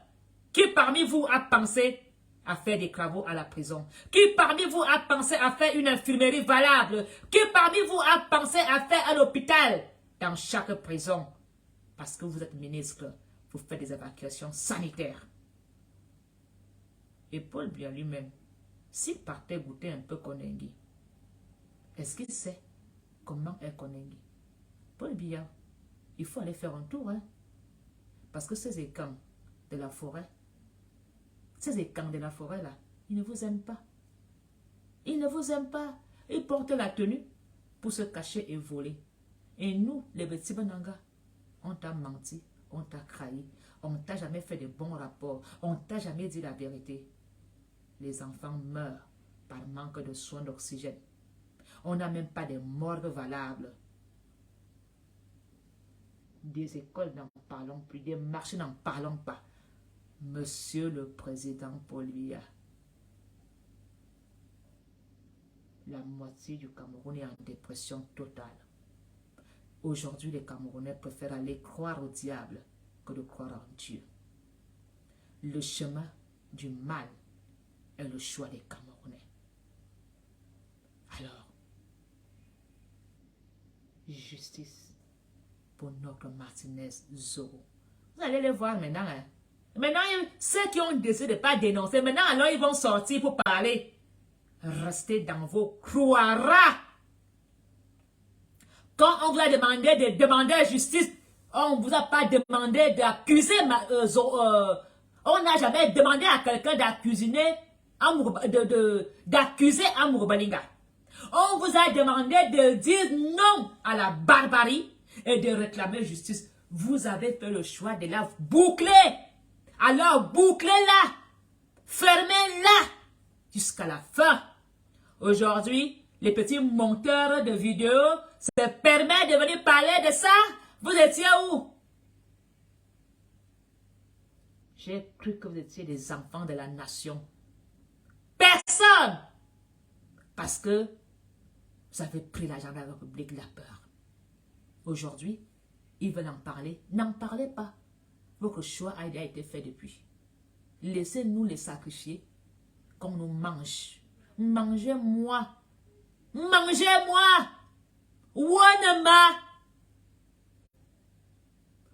Qui parmi vous a pensé à faire des travaux à la prison? Qui parmi vous a pensé à faire une infirmerie valable? Qui parmi vous a pensé à faire un hôpital dans chaque prison? Parce que vous êtes ministre, vous faites des évacuations sanitaires. Et Paul Biya lui-même, s'il partait goûter un peu Konengi, est-ce qu'il sait comment est Konengi? Paul Biya, il faut aller faire un tour, hein? Parce que ces écans de la forêt, là, ils ne vous aiment pas. Ils ne vous aiment pas. Ils portent la tenue pour se cacher et voler. Et nous, les petits Bananga, on t'a menti, on t'a trahi, on t'a jamais fait de bons rapports, on t'a jamais dit la vérité. Les enfants meurent par manque de soins d'oxygène. On n'a même pas de morgues valables. Des écoles n'en parlons plus, des marchés n'en parlons pas. Monsieur le Président Paul Biya, la moitié du Cameroun est en dépression totale. Aujourd'hui, les Camerounais préfèrent aller croire au diable que de croire en Dieu. Le chemin du mal est le choix des Camerounais. Alors, justice pour notre Martinez Zoro. Vous allez les voir maintenant. Hein? Maintenant, ceux qui ont décidé de ne pas dénoncer, maintenant, alors ils vont sortir pour parler. Restez dans vos couloirs. Quand on vous a demandé de demander justice, on ne vous a pas demandé d'accuser. On n'a jamais demandé à quelqu'un d'accuser Amour Balinga. On vous a demandé de dire non à la barbarie et de réclamer justice. Vous avez fait le choix de la boucler. Alors bouclez-la. Fermez-la jusqu'à la fin. Aujourd'hui, les petits monteurs de vidéos se permettent de venir parler de ça. Vous étiez où? J'ai cru que vous étiez des enfants de la nation. Personne! Parce que vous avez pris l'argent de la République, la peur. Aujourd'hui, ils veulent en parler. N'en parlez pas. Votre choix a été fait depuis. Laissez-nous les sacrifier, qu'on nous mange. Mangez-moi. Mangez-moi. Wanama.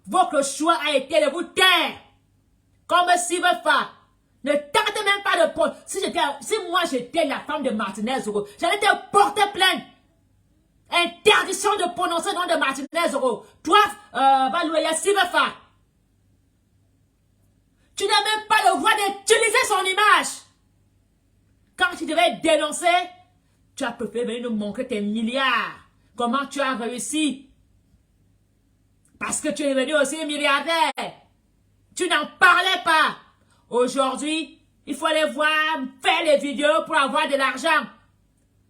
Votre choix a été de vous taire. Comme Sibefa. Ne tentez même pas de prendre. Si moi j'étais la femme de Martinez, j'allais te porter plainte. Interdiction de prononcer le nom de Martinez. Toi, Valouaya Sibefa. Tu n'as même pas le droit d'utiliser son image. Quand tu devais dénoncer, tu as préféré venir nous montrer tes milliards. Comment tu as réussi. Parce que tu es devenu aussi milliardaire. Tu n'en parlais pas. Aujourd'hui, il faut aller voir, faire les vidéos pour avoir de l'argent.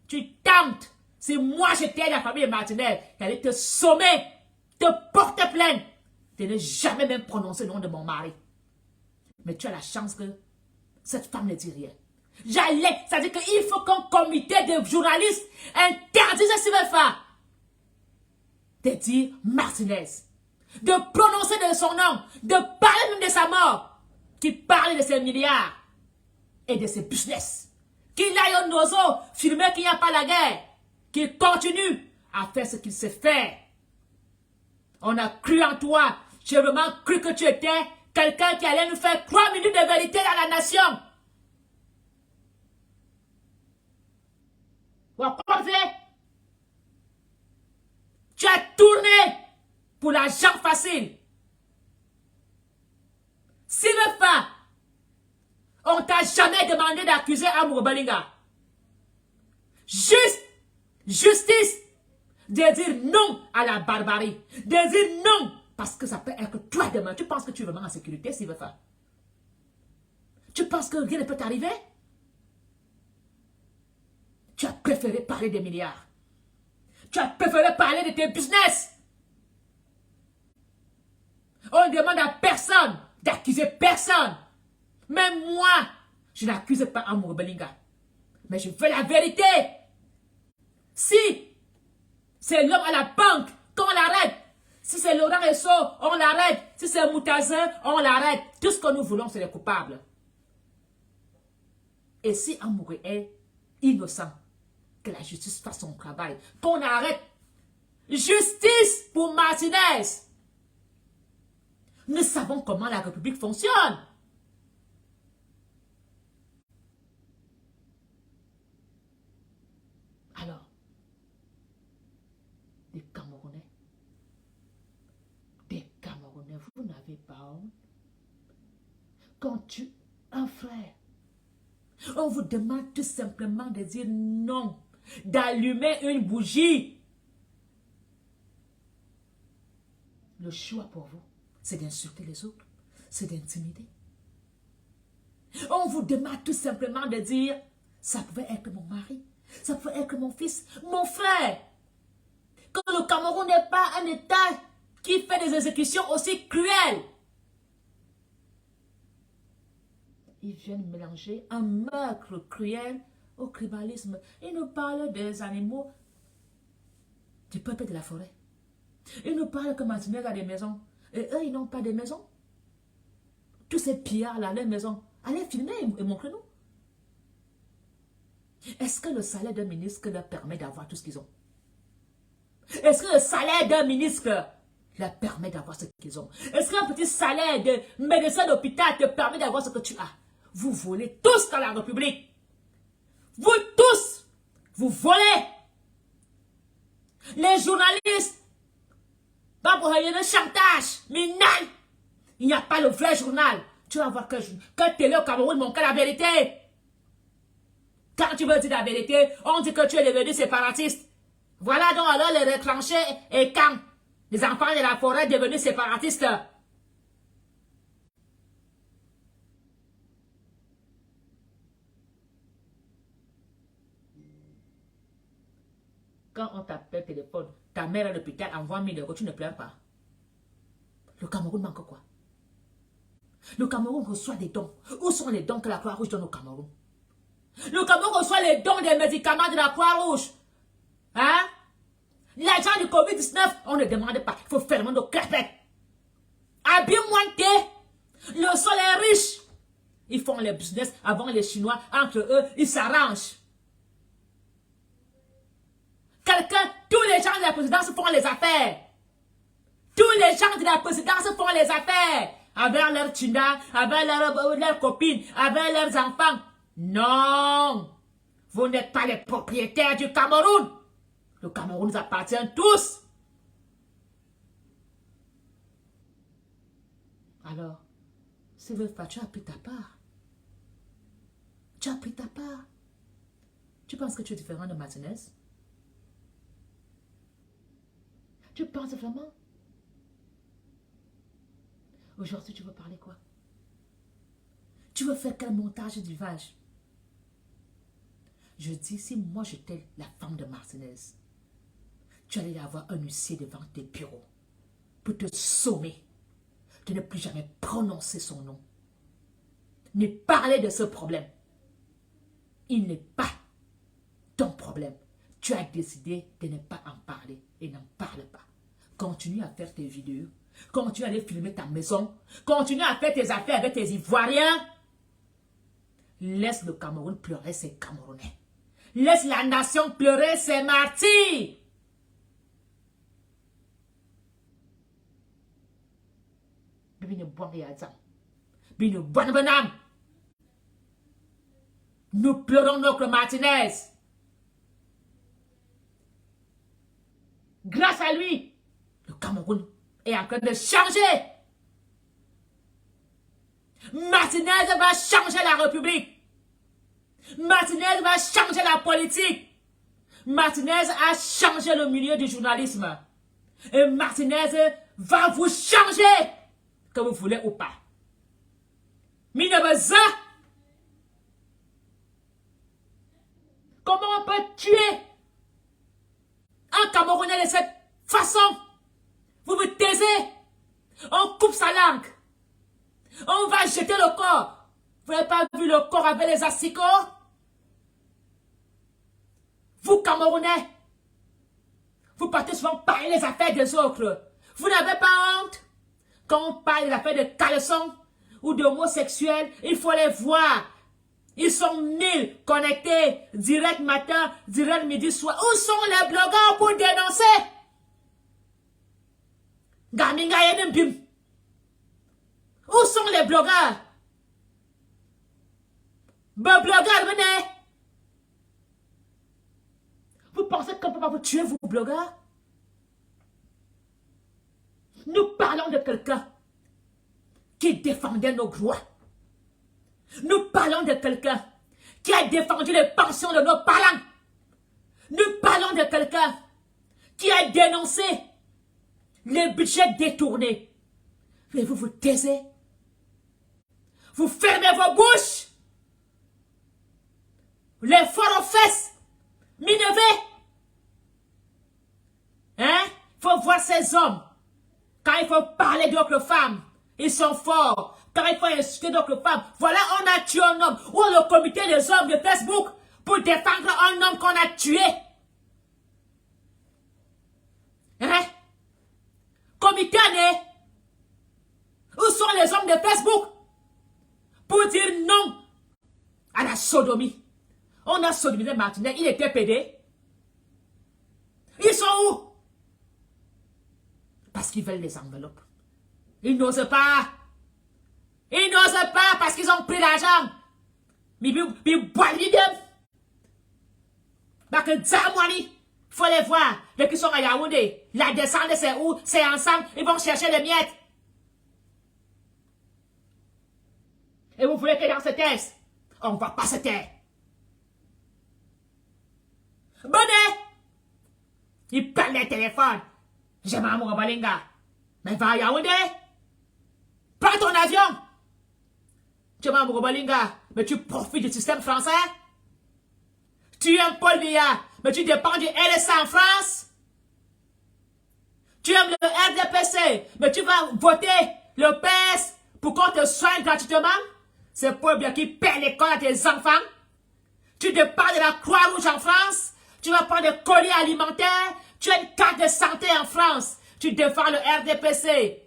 Tu tentes. Si moi j'étais la famille de Martinez, j'allais te sommer, te porter plainte. Tu n'as jamais même prononcé le nom de mon mari. Mais tu as la chance que cette femme ne dit rien. C'est-à-dire qu'il faut qu'un comité de journalistes interdise à Sibefa de dire Martinez, de prononcer de son nom, de parler même de sa mort, qui parle de ses milliards et de ses business, qu'il aille au nozo, filmer qu'il n'y a pas la guerre, qu'il continue à faire ce qu'il sait faire. On a cru en toi, j'ai vraiment cru que tu étais quelqu'un qui allait nous faire 3 minutes de vérité dans la nation. Tu as tourné pour l'argent facile. Sibefa, on t'a jamais demandé d'accuser Amour Balinga. Justice, de dire non à la barbarie, de dire non, parce que ça peut être toi demain. Tu penses que tu es vraiment en sécurité, Sibefa? Tu penses que rien ne peut t'arriver? Tu as préféré parler des milliards. Tu as préféré parler de tes business. On ne demande à personne d'accuser personne. Même moi, je n'accuse pas Amour Balinga. Mais je veux la vérité. Si c'est l'homme à la banque, qu'on l'arrête. Si c'est Laurent Esso, on l'arrête. Si c'est Moutazin, on l'arrête. Tout ce que nous voulons, c'est les coupables. Et si Amour est innocent, que la justice fasse son travail. Qu'on arrête. Justice pour Martinez. Nous savons comment la République fonctionne. Alors, des Camerounais, vous n'avez pas honte. Quand tu, un frère, on vous demande tout simplement de dire non, d'allumer une bougie. Le choix pour vous, c'est d'insulter les autres, c'est d'intimider. On vous demande tout simplement de dire, ça pouvait être mon mari, ça pouvait être mon fils, mon frère. Que le Cameroun n'est pas un État qui fait des exécutions aussi cruelles. Ils viennent mélanger un meurtre cruel au tribalisme. Ils nous parlent des animaux du peuple de la forêt. Ils nous parlent que Martinez a des maisons. Et eux, ils n'ont pas de maisons. Tous ces pillards-là, les maisons. Allez filmer et montrez-nous. Est-ce que le salaire d'un ministre leur permet d'avoir tout ce qu'ils ont? Est-ce que le salaire d'un ministre leur permet d'avoir ce qu'ils ont? Est-ce qu'un petit salaire de médecin d'hôpital te permet d'avoir ce que tu as? Vous volez tous dans la République. Vous tous, vous volez. Les journalistes, pas pour rien de chantage, minal. Il n'y a pas le vrai journal. Tu vas voir que télé au Cameroun montre la vérité. Quand tu veux dire la vérité, on dit que tu es devenu séparatiste. Voilà donc alors les retranchés et quand les enfants de la forêt devenus séparatistes. Quand on t'appelle téléphone, ta mère à l'hôpital envoie 1000 euros, tu ne pleures pas. Le Cameroun manque quoi? Le Cameroun reçoit des dons. Où sont les dons que la Croix-Rouge donne au Cameroun? Le Cameroun reçoit les dons des médicaments de la Croix-Rouge. Hein? L'argent du Covid-19, on ne demande pas. Il faut fermer nos clapettes. Abimonte, le sol est riche. Ils font les business avant les Chinois. Entre eux, ils s'arrangent. Tous les gens de la présidence font les affaires. Tous les gens de la présidence font les affaires. Avec leurs China, avec leurs copines, avec leurs enfants. Non. Vous n'êtes pas les propriétaires du Cameroun. Le Cameroun nous appartient tous. Alors, c'est le fait, tu as pris ta part. Tu as pris ta part. Tu penses que tu es différent de Martinez? Tu penses vraiment? Aujourd'hui, tu veux parler quoi? Tu veux faire quel montage d'image? Je dis, si moi j'étais la femme de Martinez, tu allais y avoir un huissier devant tes bureaux pour te sommer de ne plus jamais prononcer son nom, ne parler de ce problème. Il n'est pas ton problème. Tu as décidé de ne pas en parler et n'en parle pas. Continue à faire tes vidéos. Continue à aller filmer ta maison. Continue à faire tes affaires avec tes Ivoiriens. Laisse le Cameroun pleurer ses Camerounais. Laisse la nation pleurer ses martyrs. Nous pleurons notre Martinez. Grâce à lui, le Cameroun est en train de changer. Martinez va changer la République. Martinez va changer la politique. Martinez a changé le milieu du journalisme. Et Martinez va vous changer, que vous voulez ou pas. Minebeza. Comment on peut tuer un Camerounais de cette façon? Vous vous taisez. On coupe sa langue. On va jeter le corps. Vous n'avez pas vu le corps avec les asticots? Vous, Camerounais, vous partez souvent parler des affaires des autres. Vous n'avez pas honte? Quand on parle des affaires de caleçons ou d'homosexuels, il faut les voir. Ils sont 1000 connectés, direct matin, direct midi, soir. Où sont les blogueurs pour dénoncer? Gaminga Yenembim. Où sont les blogueurs? Blogueurs, venez. Vous pensez qu'on ne peut pas vous tuer, vous, blogueurs? Nous parlons de quelqu'un qui défendait nos droits. Nous parlons de quelqu'un qui a défendu les pensions de nos parents. Nous parlons de quelqu'un qui a dénoncé les budgets détournés. Mais vous vous taisez. Vous fermez vos bouches. Les forts aux fesses. Minevé. Hein? Il faut voir ces hommes. Quand il faut parler d'autres femmes, ils sont forts. Quand il faut insulter d'autres femmes, voilà, on a tué un homme. Ou le comité des hommes de Facebook pour défendre un homme qu'on a tué. Hein? Comité, où sont les hommes de Facebook pour dire non à la sodomie? On a sodomisé Martinez, il était pédé. Ils sont où? Parce qu'ils veulent les enveloppes. Ils n'osent pas. Ils n'osent pas parce qu'ils ont pris l'argent. Mais ils boivent bien. Parce que Zamwani, il faut les voir. Dès qu'ils sont à Yaoundé, la descente c'est où? C'est ensemble, ils vont chercher les miettes. Et vous voulez que dans ce test, on ne va pas se taire. Bonnet, il prend les téléphones. J'aime à Mourabalinga. Mais va à Yaoundé. Prends ton avion. Tu es à Mourabalinga, mais tu profites du système français. Tu aimes Paul Biya, mais tu dépends du LSA en France. Tu aimes le RDPC, mais tu vas voter le PS pour qu'on te soigne gratuitement. C'est Paul Biya qui paie l'école à tes enfants. Tu dépends de la Croix-Rouge en France. Tu vas prendre des colis alimentaires. Tu as une carte de santé en France. Tu défends le RDPC.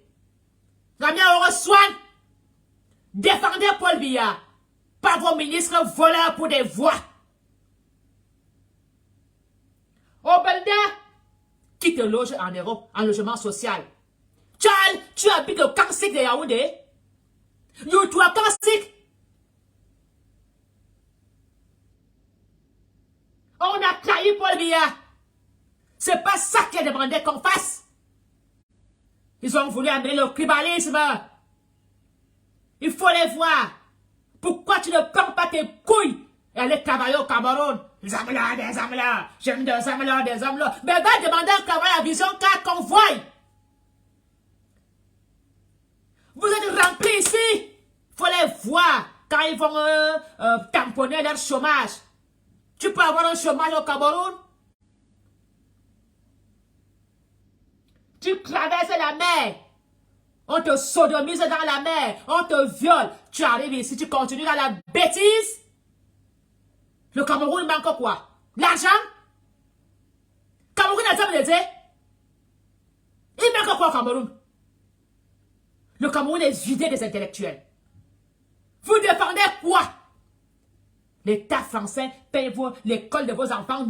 Gamia Oroswan, défendez Paul Biya, pas vos ministres voleurs pour des voix. Obelda, qui te loge en Europe, en logement social. Charles, tu habites au Kansik de Yaoundé. You, tu as Kansik. On a trahi Paul Biya. C'est pas ça qu'il a demandé qu'on fasse. Ils ont voulu amener le tribalisme. Il faut les voir. Pourquoi tu ne prends pas tes couilles et aller travailler au Cameroun? Des hommes là, j'aime des hommes là. Mais va demander un travail à Vision 4 qu'on voie. Vous êtes remplis ici. Il faut les voir quand ils vont tamponner leur chômage. Tu peux avoir un chômage au Cameroun? Tu traverses la mer. On te sodomise dans la mer. On te viole. Tu arrives ici, tu continues dans la bêtise. Le Cameroun manque quoi? L'argent? Cameroun a jamais été. Il manque quoi au Cameroun? Le Cameroun est vidé des intellectuels. Vous défendez quoi? L'État français paye l'école de vos enfants.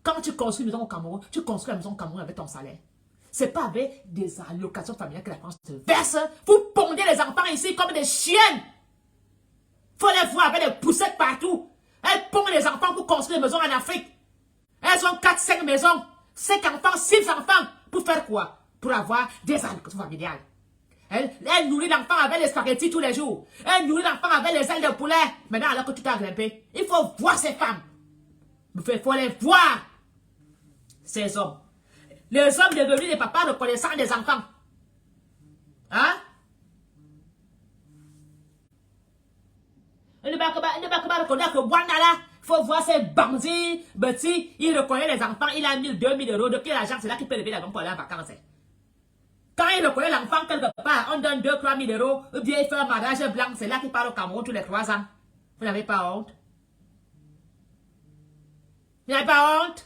Quand tu construis une maison au Cameroun, tu construis la maison au Cameroun avec ton salaire. C'est pas avec des allocations familiales que la France te verse. Vous pondez les enfants ici comme des chiennes. Faut les voir avec des poussettes partout. Elles pondent les enfants pour construire des maisons en Afrique. Elles ont 4-5 maisons. 5 enfants, 6 enfants. Pour faire quoi? Pour avoir des allocations familiales. Elle nourrit l'enfant avec les spaghettis tous les jours. Elle nourrit l'enfant avec les ailes de poulet. Maintenant, alors que tu t'as grimpé, il faut voir ces femmes. Il faut les voir. Ces hommes. Les hommes devenus des papas reconnaissants des enfants. Hein? Il ne va pas reconnaître que Wanala, il faut voir ces bandits, petits, il reconnaît les enfants, il a 1000, 2000 euros, de quel argent c'est là qu'il peut lever l'argent pour aller en vacances. Quand il reconnaît l'enfant quelque part, on donne 2, 3 000 euros, ou bien il fait un mariage blanc, c'est là qu'il part au Cameroun tous les 3 ans. Vous n'avez pas honte? Vous n'avez pas honte?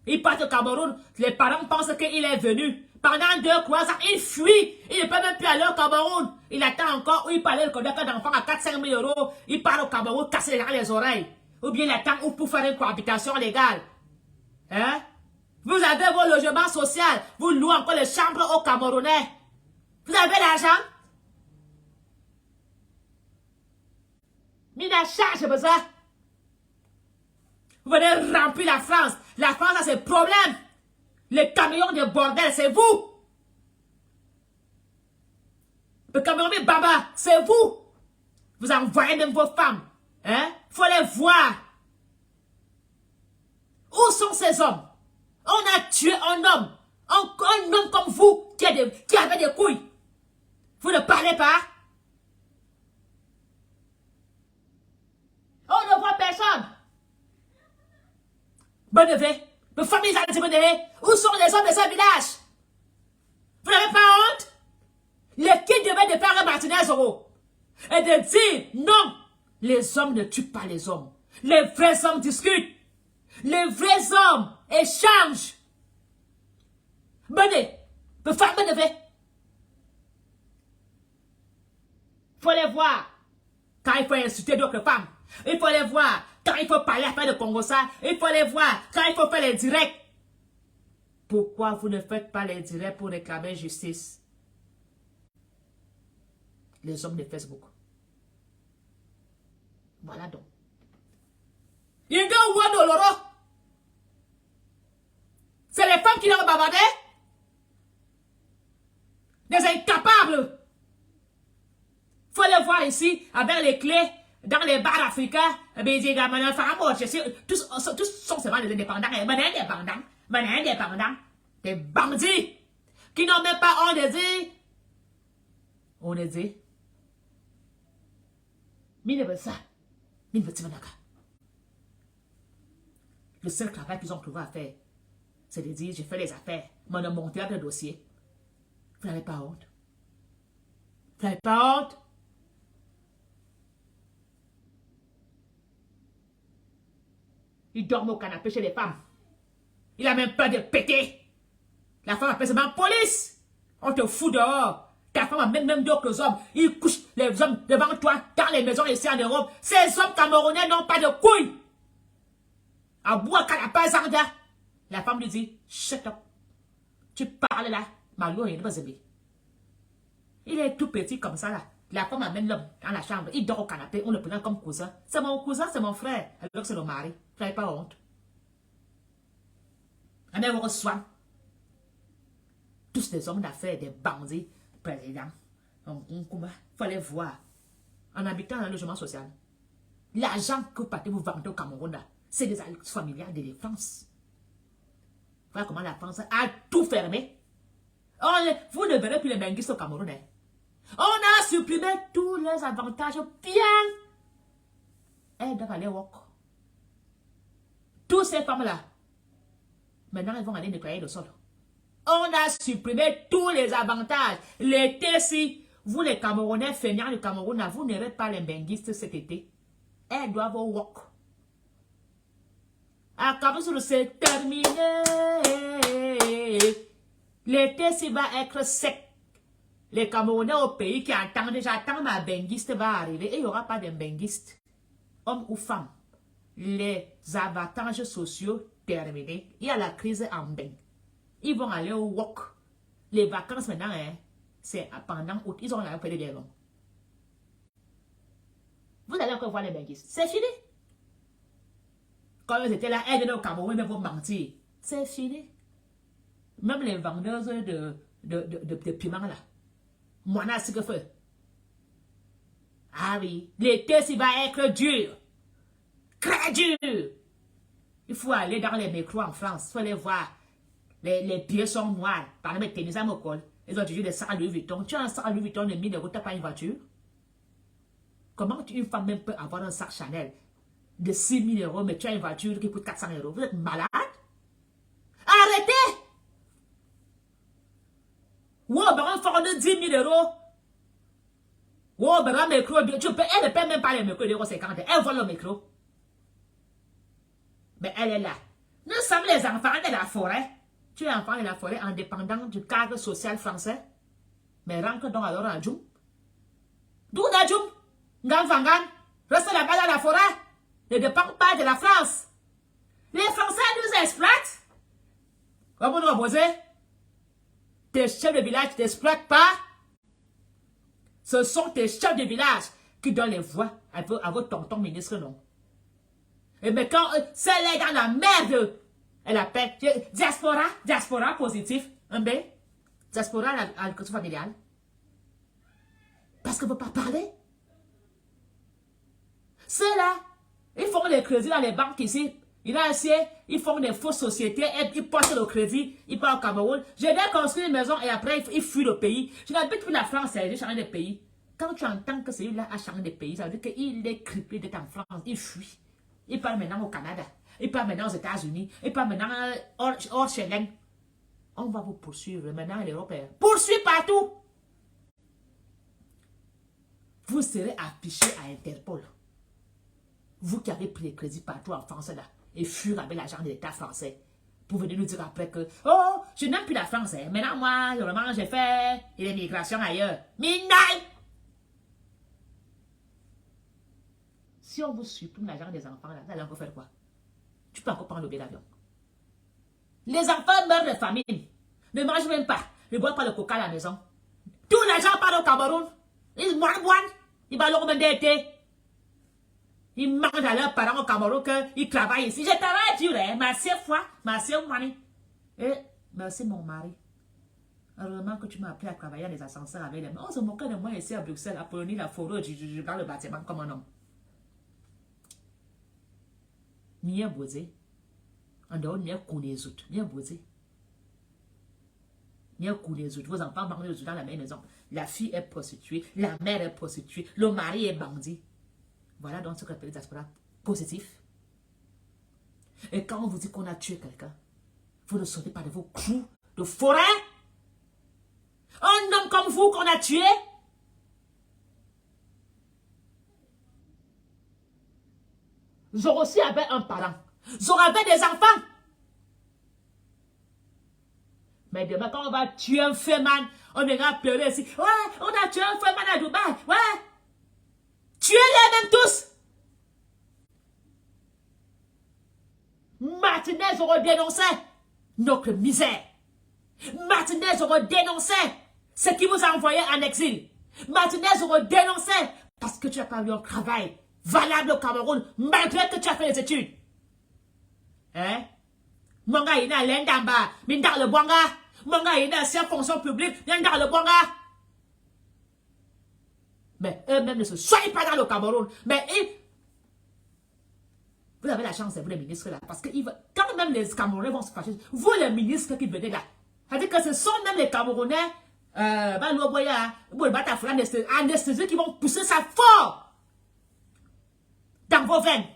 Il part au Cameroun, les parents pensent qu'il est venu. Pendant 2, 3 ans, il fuit. Il ne peut même plus aller au Cameroun. Il attend encore où il parlait le conducteur d'enfant à 4-5 000 euros. Il part au Cameroun, casser les oreilles. Ou bien il attend pour faire une cohabitation légale. Hein? Vous avez vos logements sociaux. Vous louez encore les chambres aux Camerounais. Vous avez l'argent? Mina charge besoin. Vous venez remplir la France. La France a ses problèmes. Les camions de bordel, c'est vous. Le camion de Baba, c'est vous. Vous envoyez même vos femmes. Hein? Faut les voir. Où sont ces hommes? On a tué un homme. Un homme comme vous qui avait des couilles. Vous ne parlez pas? On ne voit personne. Bonnevé, nos familles à Bonnevé, où sont les hommes de ce village? Vous n'avez pas honte? L'équipe devait de faire un Martinez Zoro et de dire non, les hommes ne tuent pas les hommes. Les vrais hommes discutent. Les vrais hommes échangent. Bonnet, nos femmes Bonnevé. Il faut les voir quand il faut insulter d'autres femmes. Il faut les voir quand il faut parler à faire de Congo ça. Il faut les voir quand il faut faire les directs. Pourquoi vous ne faites pas les directs pour réclamer justice? Les hommes de Facebook. Voilà donc. Ingo Wadoloro. C'est les femmes qui l'ont bavardé. Des incapables. Faut les voir ici avec les clés dans les bars africains. Tous sont seulement des indépendants. Des bandits qui n'ont même pas honte de dire. On est dit. Le seul travail qu'ils ont trouvé à faire, c'est de dire, j'ai fait les affaires, mais on a monté le dossier. Vous n'avez pas honte? Vous n'avez pas honte? Il dort au canapé chez les femmes. Il a même peur de péter. La femme appelle seulement police. On te fout dehors. Ta femme a même d'autres hommes. Ils couchent les hommes devant toi dans les maisons ici en Europe. Ces hommes camerounais n'ont pas de couilles. À bois Zanda. La femme lui dit, shut up. Tu parles là. Mario, il est tout petit comme ça là. La femme amène l'homme dans la chambre. Il dort au canapé. On le prend comme cousin. C'est mon cousin, c'est mon frère. Alors que c'est le mari. Tu n'avez pas honte. On est reçoit. Tous les hommes d'affaires, des bandits, présidents. Il faut les voir. En habitant dans un logement social. L'argent que vous partez vous vendez au Cameroun, c'est des alliances familiales de défense. Voilà comment la France a tout fermé. Vous ne verrez plus les benguistes au Cameroun. On a supprimé tous les avantages bien. Elles doivent aller walk. Toutes ces femmes-là, maintenant elles vont aller nettoyer le sol. On a supprimé tous les avantages. L'été, si vous les Camerounais feignants du Cameroun, vous n'aurez pas les benguistes cet été. Elles doivent walk. À Cameroun, c'est terminé. L'été, s'il va être sec. Les Camerounais au pays qui attendent, j'attends ma benguiste va arriver et il n'y aura pas de benguiste. Homme ou femme. Les avantages sociaux terminés. Il y a la crise en bain. Ils vont aller au walk. Les vacances maintenant, c'est pendant août. Ils ont la paix des longs. Vous allez encore voir les benguistes. C'est fini. Quand ils étaient là, elles venaient au Cameroun, mais vous mentir. C'est fini. Même les vendeuses de piment là. Moi, là, c'est que fait. Ah oui, l'été, ça va être dur. Très dur. Il faut aller dans les métros en France. Il faut aller voir. Les pieds sont noirs. Par exemple, les tennis à Mokol. Ils ont toujours des sacs Louis Vuitton. Tu as un sac Louis Vuitton de 1000 euros, tu n'as pas une voiture. Comment une femme même peut avoir un sac Chanel de 6 000 euros, mais tu as une voiture qui coûte 400 euros? Vous êtes malade? Arrêtez! Wow, ben on fait de 10 000 euros. Wow, ben un micro, elle ne paie même pas les micros d'euros 50. Elle vole le micro. Mais elle est là. Nous sommes les enfants de la forêt. Tu es enfant de la forêt indépendant du cadre social français. Mais rentre donc alors en Djoum. D'où dans Djoum? Nganfangan. Reste là-bas dans la forêt. Ne dépend pas de la France. Les Français nous exploitent. Comme on nous reposait. Tes chefs de village ne t'exploitent pas. Ce sont tes chefs de village qui donnent les voix à vos tontons ministres, non. Et mais quand celle-là est dans la merde, elle appelle diaspora positif, un B, diaspora à l'agriculture familiale. Parce qu'on ne peut pas parler. Ceux-là, ils font les crédits dans les banques ici. Ils font des fausses sociétés, et ils portent le crédit, ils partent au Cameroun. J'ai déjà construit une maison et après ils fuient le pays. Je n'habite plus la France, j'ai changé de pays. Quand tu entends que celui-là a changé de pays, ça veut dire qu'il est crippé d'être en France, il fuit. Il part maintenant au Canada, il part maintenant aux États-Unis, il part maintenant hors Schengen. On va vous poursuivre maintenant l'Europe. Poursuivre partout. Vous serez affiché à Interpol. Vous qui avez pris les crédits partout en France là, et fuir avec l'argent de l'État français, pour venir nous dire après que, oh, je n'aime plus la France, maintenant moi, vraiment, j'ai fait l'immigration ailleurs. Minaï! Si on vous supprime l'argent des enfants là, vous allez encore faire quoi? Tu peux encore prendre le billet d'avion. Les enfants meurent de famine, ne mangent même pas, ne boivent pas le coca à la maison. Tout l'argent part au Cameroun. Ils boivent, ils vont leur demander d'été. Ils mangent à leurs parents au Cameroun qu'ils travaillent ici. Je travaille dur, hein. Merci fois, merci mari. Et merci mon mari. Heureusement que tu m'as appris à travailler dans les ascenseurs avec les mains. On se moquait de moi ici à Bruxelles, à Polonie, la forêt, je garde le bâtiment comme un homme. Mien bosé. En dehors, mien couler les autres. Mien bosé. Mien couler les autres. Vos enfants mangent les autres dans la même maison. La fille est prostituée, la mère est prostituée, le mari est bandit. Voilà donc ce qu'on appelle les diaspora positifs. Et quand on vous dit qu'on a tué quelqu'un, vous ne sortez pas de vos clous de forêt. Un homme comme vous qu'on a tué. J'aurais aussi avait un parent. J'aurais avait des enfants. Mais demain, quand on va tuer un féman, On viendra pleurer ici. Ouais, on a tué un frère à Dubaï. Ouais. Tuez-les même tous. Martinez aura dénoncé notre misère. Martinez aura dénoncé ce qui vous a envoyé en exil. Martinez aura dénoncé parce que tu n'as pas eu un travail valable au Cameroun malgré que tu as fait les études. Hein? Manga il a l'endamba, minda le bonga. Manga il a sa fonction publique, minda le bonga. Mais eux-mêmes ne se soignent pas dans le Cameroun. Mais vous avez la chance, vous les ministres là. Parce que quand même les Camerounais vont se fâcher, vous les ministres qui venez là, c'est-à-dire que ce sont même les Camerounais, anesthésie qui vont pousser ça fort dans vos veines.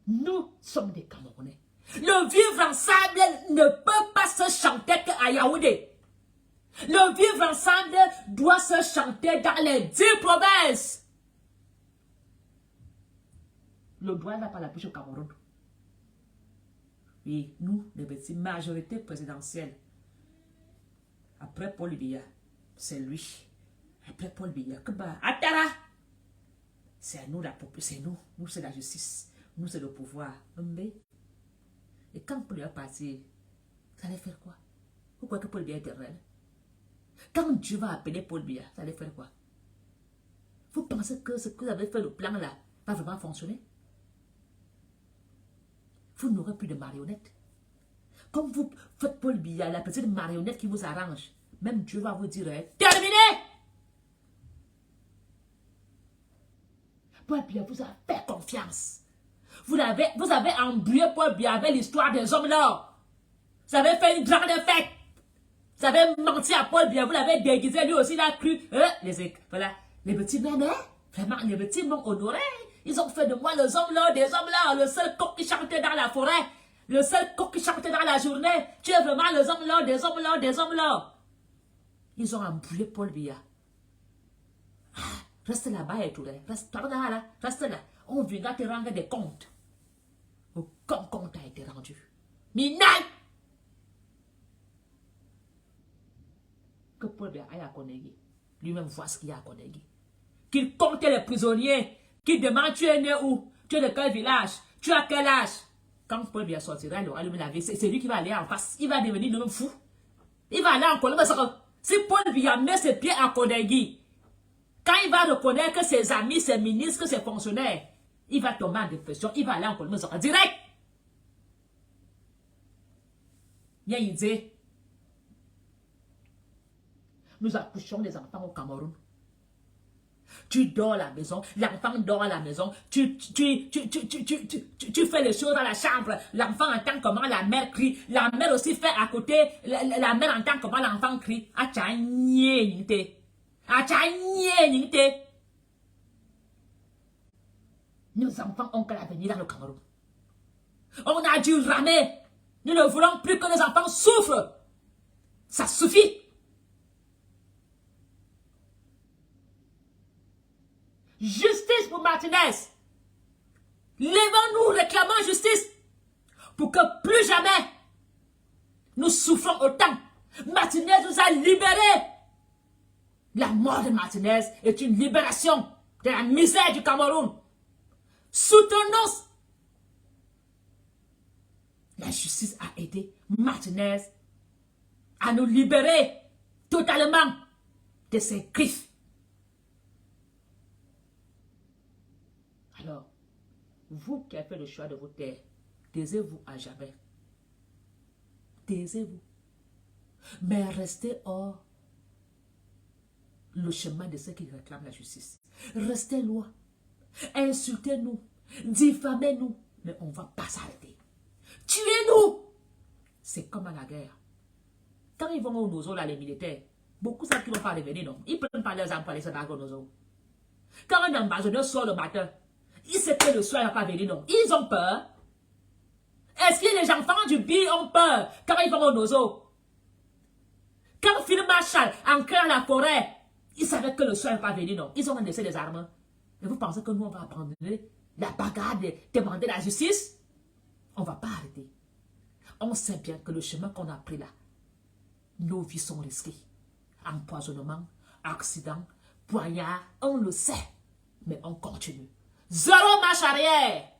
Nous sommes des Camerounais. Le vivre ensemble ne peut pas se chanter qu'à Yaoundé. Le vivre ensemble doit se chanter dans les 10 provinces. Le droit n'a pas la bouche au Cameroun. Oui, nous, les petits, majorité présidentielle. Après Paul Biya, c'est lui. Après Paul Biya, Attara. C'est nous la population, c'est nous. Nous, c'est la justice. Nous, c'est le pouvoir. Et quand Paul Biya est parti, ça allait faire quoi? Vous croyez que Paul Biya est éternel? Quand Dieu va appeler Paul Biya, ça allait faire quoi? Vous pensez que ce que vous avez fait, le plan là, va vraiment fonctionner? Vous n'aurez plus de marionnettes. Comme vous faites Paul Biya, la petite marionnette qui vous arrange, même Dieu va vous dire, terminé! Paul Biya vous a fait confiance. Vous avez embrouillé Paul Biya avec l'histoire des hommes là. Vous avez fait une grande fête. Vous avez menti à Paul Biya, vous l'avez déguisé, lui aussi il a cru. Voilà, les petits mémés, vraiment, les petits m'ont honoré. Ils ont fait de moi les hommes là, des hommes là, le seul coq qui chantait dans la forêt, le seul coq qui chantait dans la journée. Tu es vraiment les hommes là, des hommes là, des hommes là. Ils ont embrouillé Paul Biya. Reste là-bas et tout, reste là, reste là. On viendra te rendre des comptes. Aucun compte a été rendu. Minaï! Que Paul Biya aille à Konegi. Lui-même voit ce qu'il y a à Konegi. Qu'il comptait les prisonniers. Qu'il demande tu es né où? Tu es de quel village? Tu as quel âge? Quand Paul Biya sortira, il aura allumé la vie. C'est lui qui va aller en face. Il va devenir le même fou. Il va aller en Konegi. Si Paul Biya met ses pieds à Konegi, quand il va reconnaître que ses amis, ses ministres, ses fonctionnaires, il va tomber en dépression. Il va aller en Konegi direct. Il y a une idée. Nous accouchons des enfants au Cameroun. Tu dors à la maison, l'enfant dort à la maison, tu fais les choses dans la chambre, l'enfant entend comment la mère crie, la mère aussi fait à côté, la mère entend comment l'enfant crie. Nos enfants ont qu'à venir dans le Cameroun. On a dû ramer. Nous ne voulons plus que nos enfants souffrent. Ça suffit. Justice pour Martinez. Levons-nous, réclamons justice. Pour que plus jamais nous souffrons autant. Martinez nous a libérés. La mort de Martinez est une libération de la misère du Cameroun. Soutenons. La justice a aidé Martinez à nous libérer totalement de ses griffes. Alors, vous qui avez fait le choix de vous taire, taisez-vous à jamais. Taisez-vous. Mais restez hors le chemin de ceux qui réclament la justice. Restez loin. Insultez-nous. Diffamez-nous. Mais on ne va pas s'arrêter. Tuez-nous. C'est comme à la guerre. Quand ils vont au Nozo, là, les militaires, beaucoup savent qu'ils ne vont pas revenir, non. Ils ne prennent pas leurs armes pour aller se battre au Nozo. Quand un ambassadeur sort le matin, il sait que le soir, il ne va pas venir, non. Ils ont peur. Est-ce que les enfants du BI ont peur quand ils vont au Nozo? Quand Phil Marshall ancré dans la forêt, ils savaient que le soir, il ne va pas venir, non. Ils ont laissé des armes. Et vous pensez que nous, on va abandonner la bagarre de demander la justice? On ne va pas arrêter. On sait bien que le chemin qu'on a pris là, nos vies sont risquées. Empoisonnement, accident, poignard, on le sait. Mais on continue. Zéro marche arrière.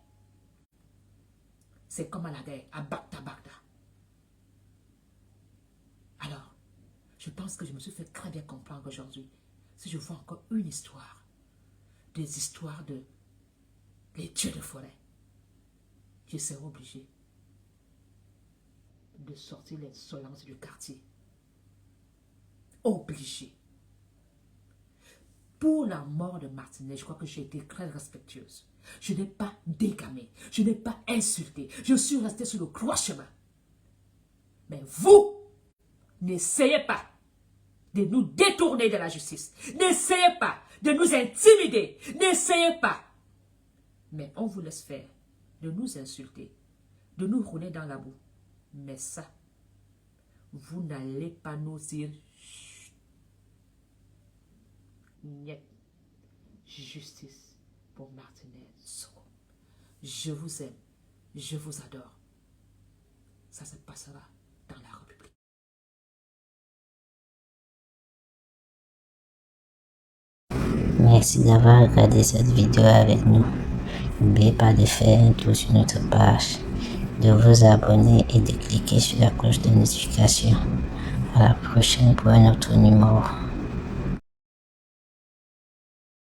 C'est comme à la guerre, à Bagdad. Alors, je pense que je me suis fait très bien comprendre aujourd'hui. Si je vois encore une histoire, des histoires de les dieux de forêt, je serai obligé de sortir l'insolence du quartier. Obligé. Pour la mort de Martinez, je crois que j'ai été très respectueuse. Je n'ai pas dégamé, je n'ai pas insulté, je suis restée sur le croix chemin. Mais vous, n'essayez pas de nous détourner de la justice. N'essayez pas de nous intimider. N'essayez pas. Mais on vous laisse faire, de nous insulter, de nous rouler dans la boue. Mais ça, vous n'allez pas nous dire chut. Niet. Justice pour Martinez Soko. Je vous aime, je vous adore. Ça se passera dans la République. Merci d'avoir regardé cette vidéo avec nous. N'oubliez pas de faire un tour sur notre page, de vous abonner et de cliquer sur la cloche de notification. À la prochaine pour un autre numéro.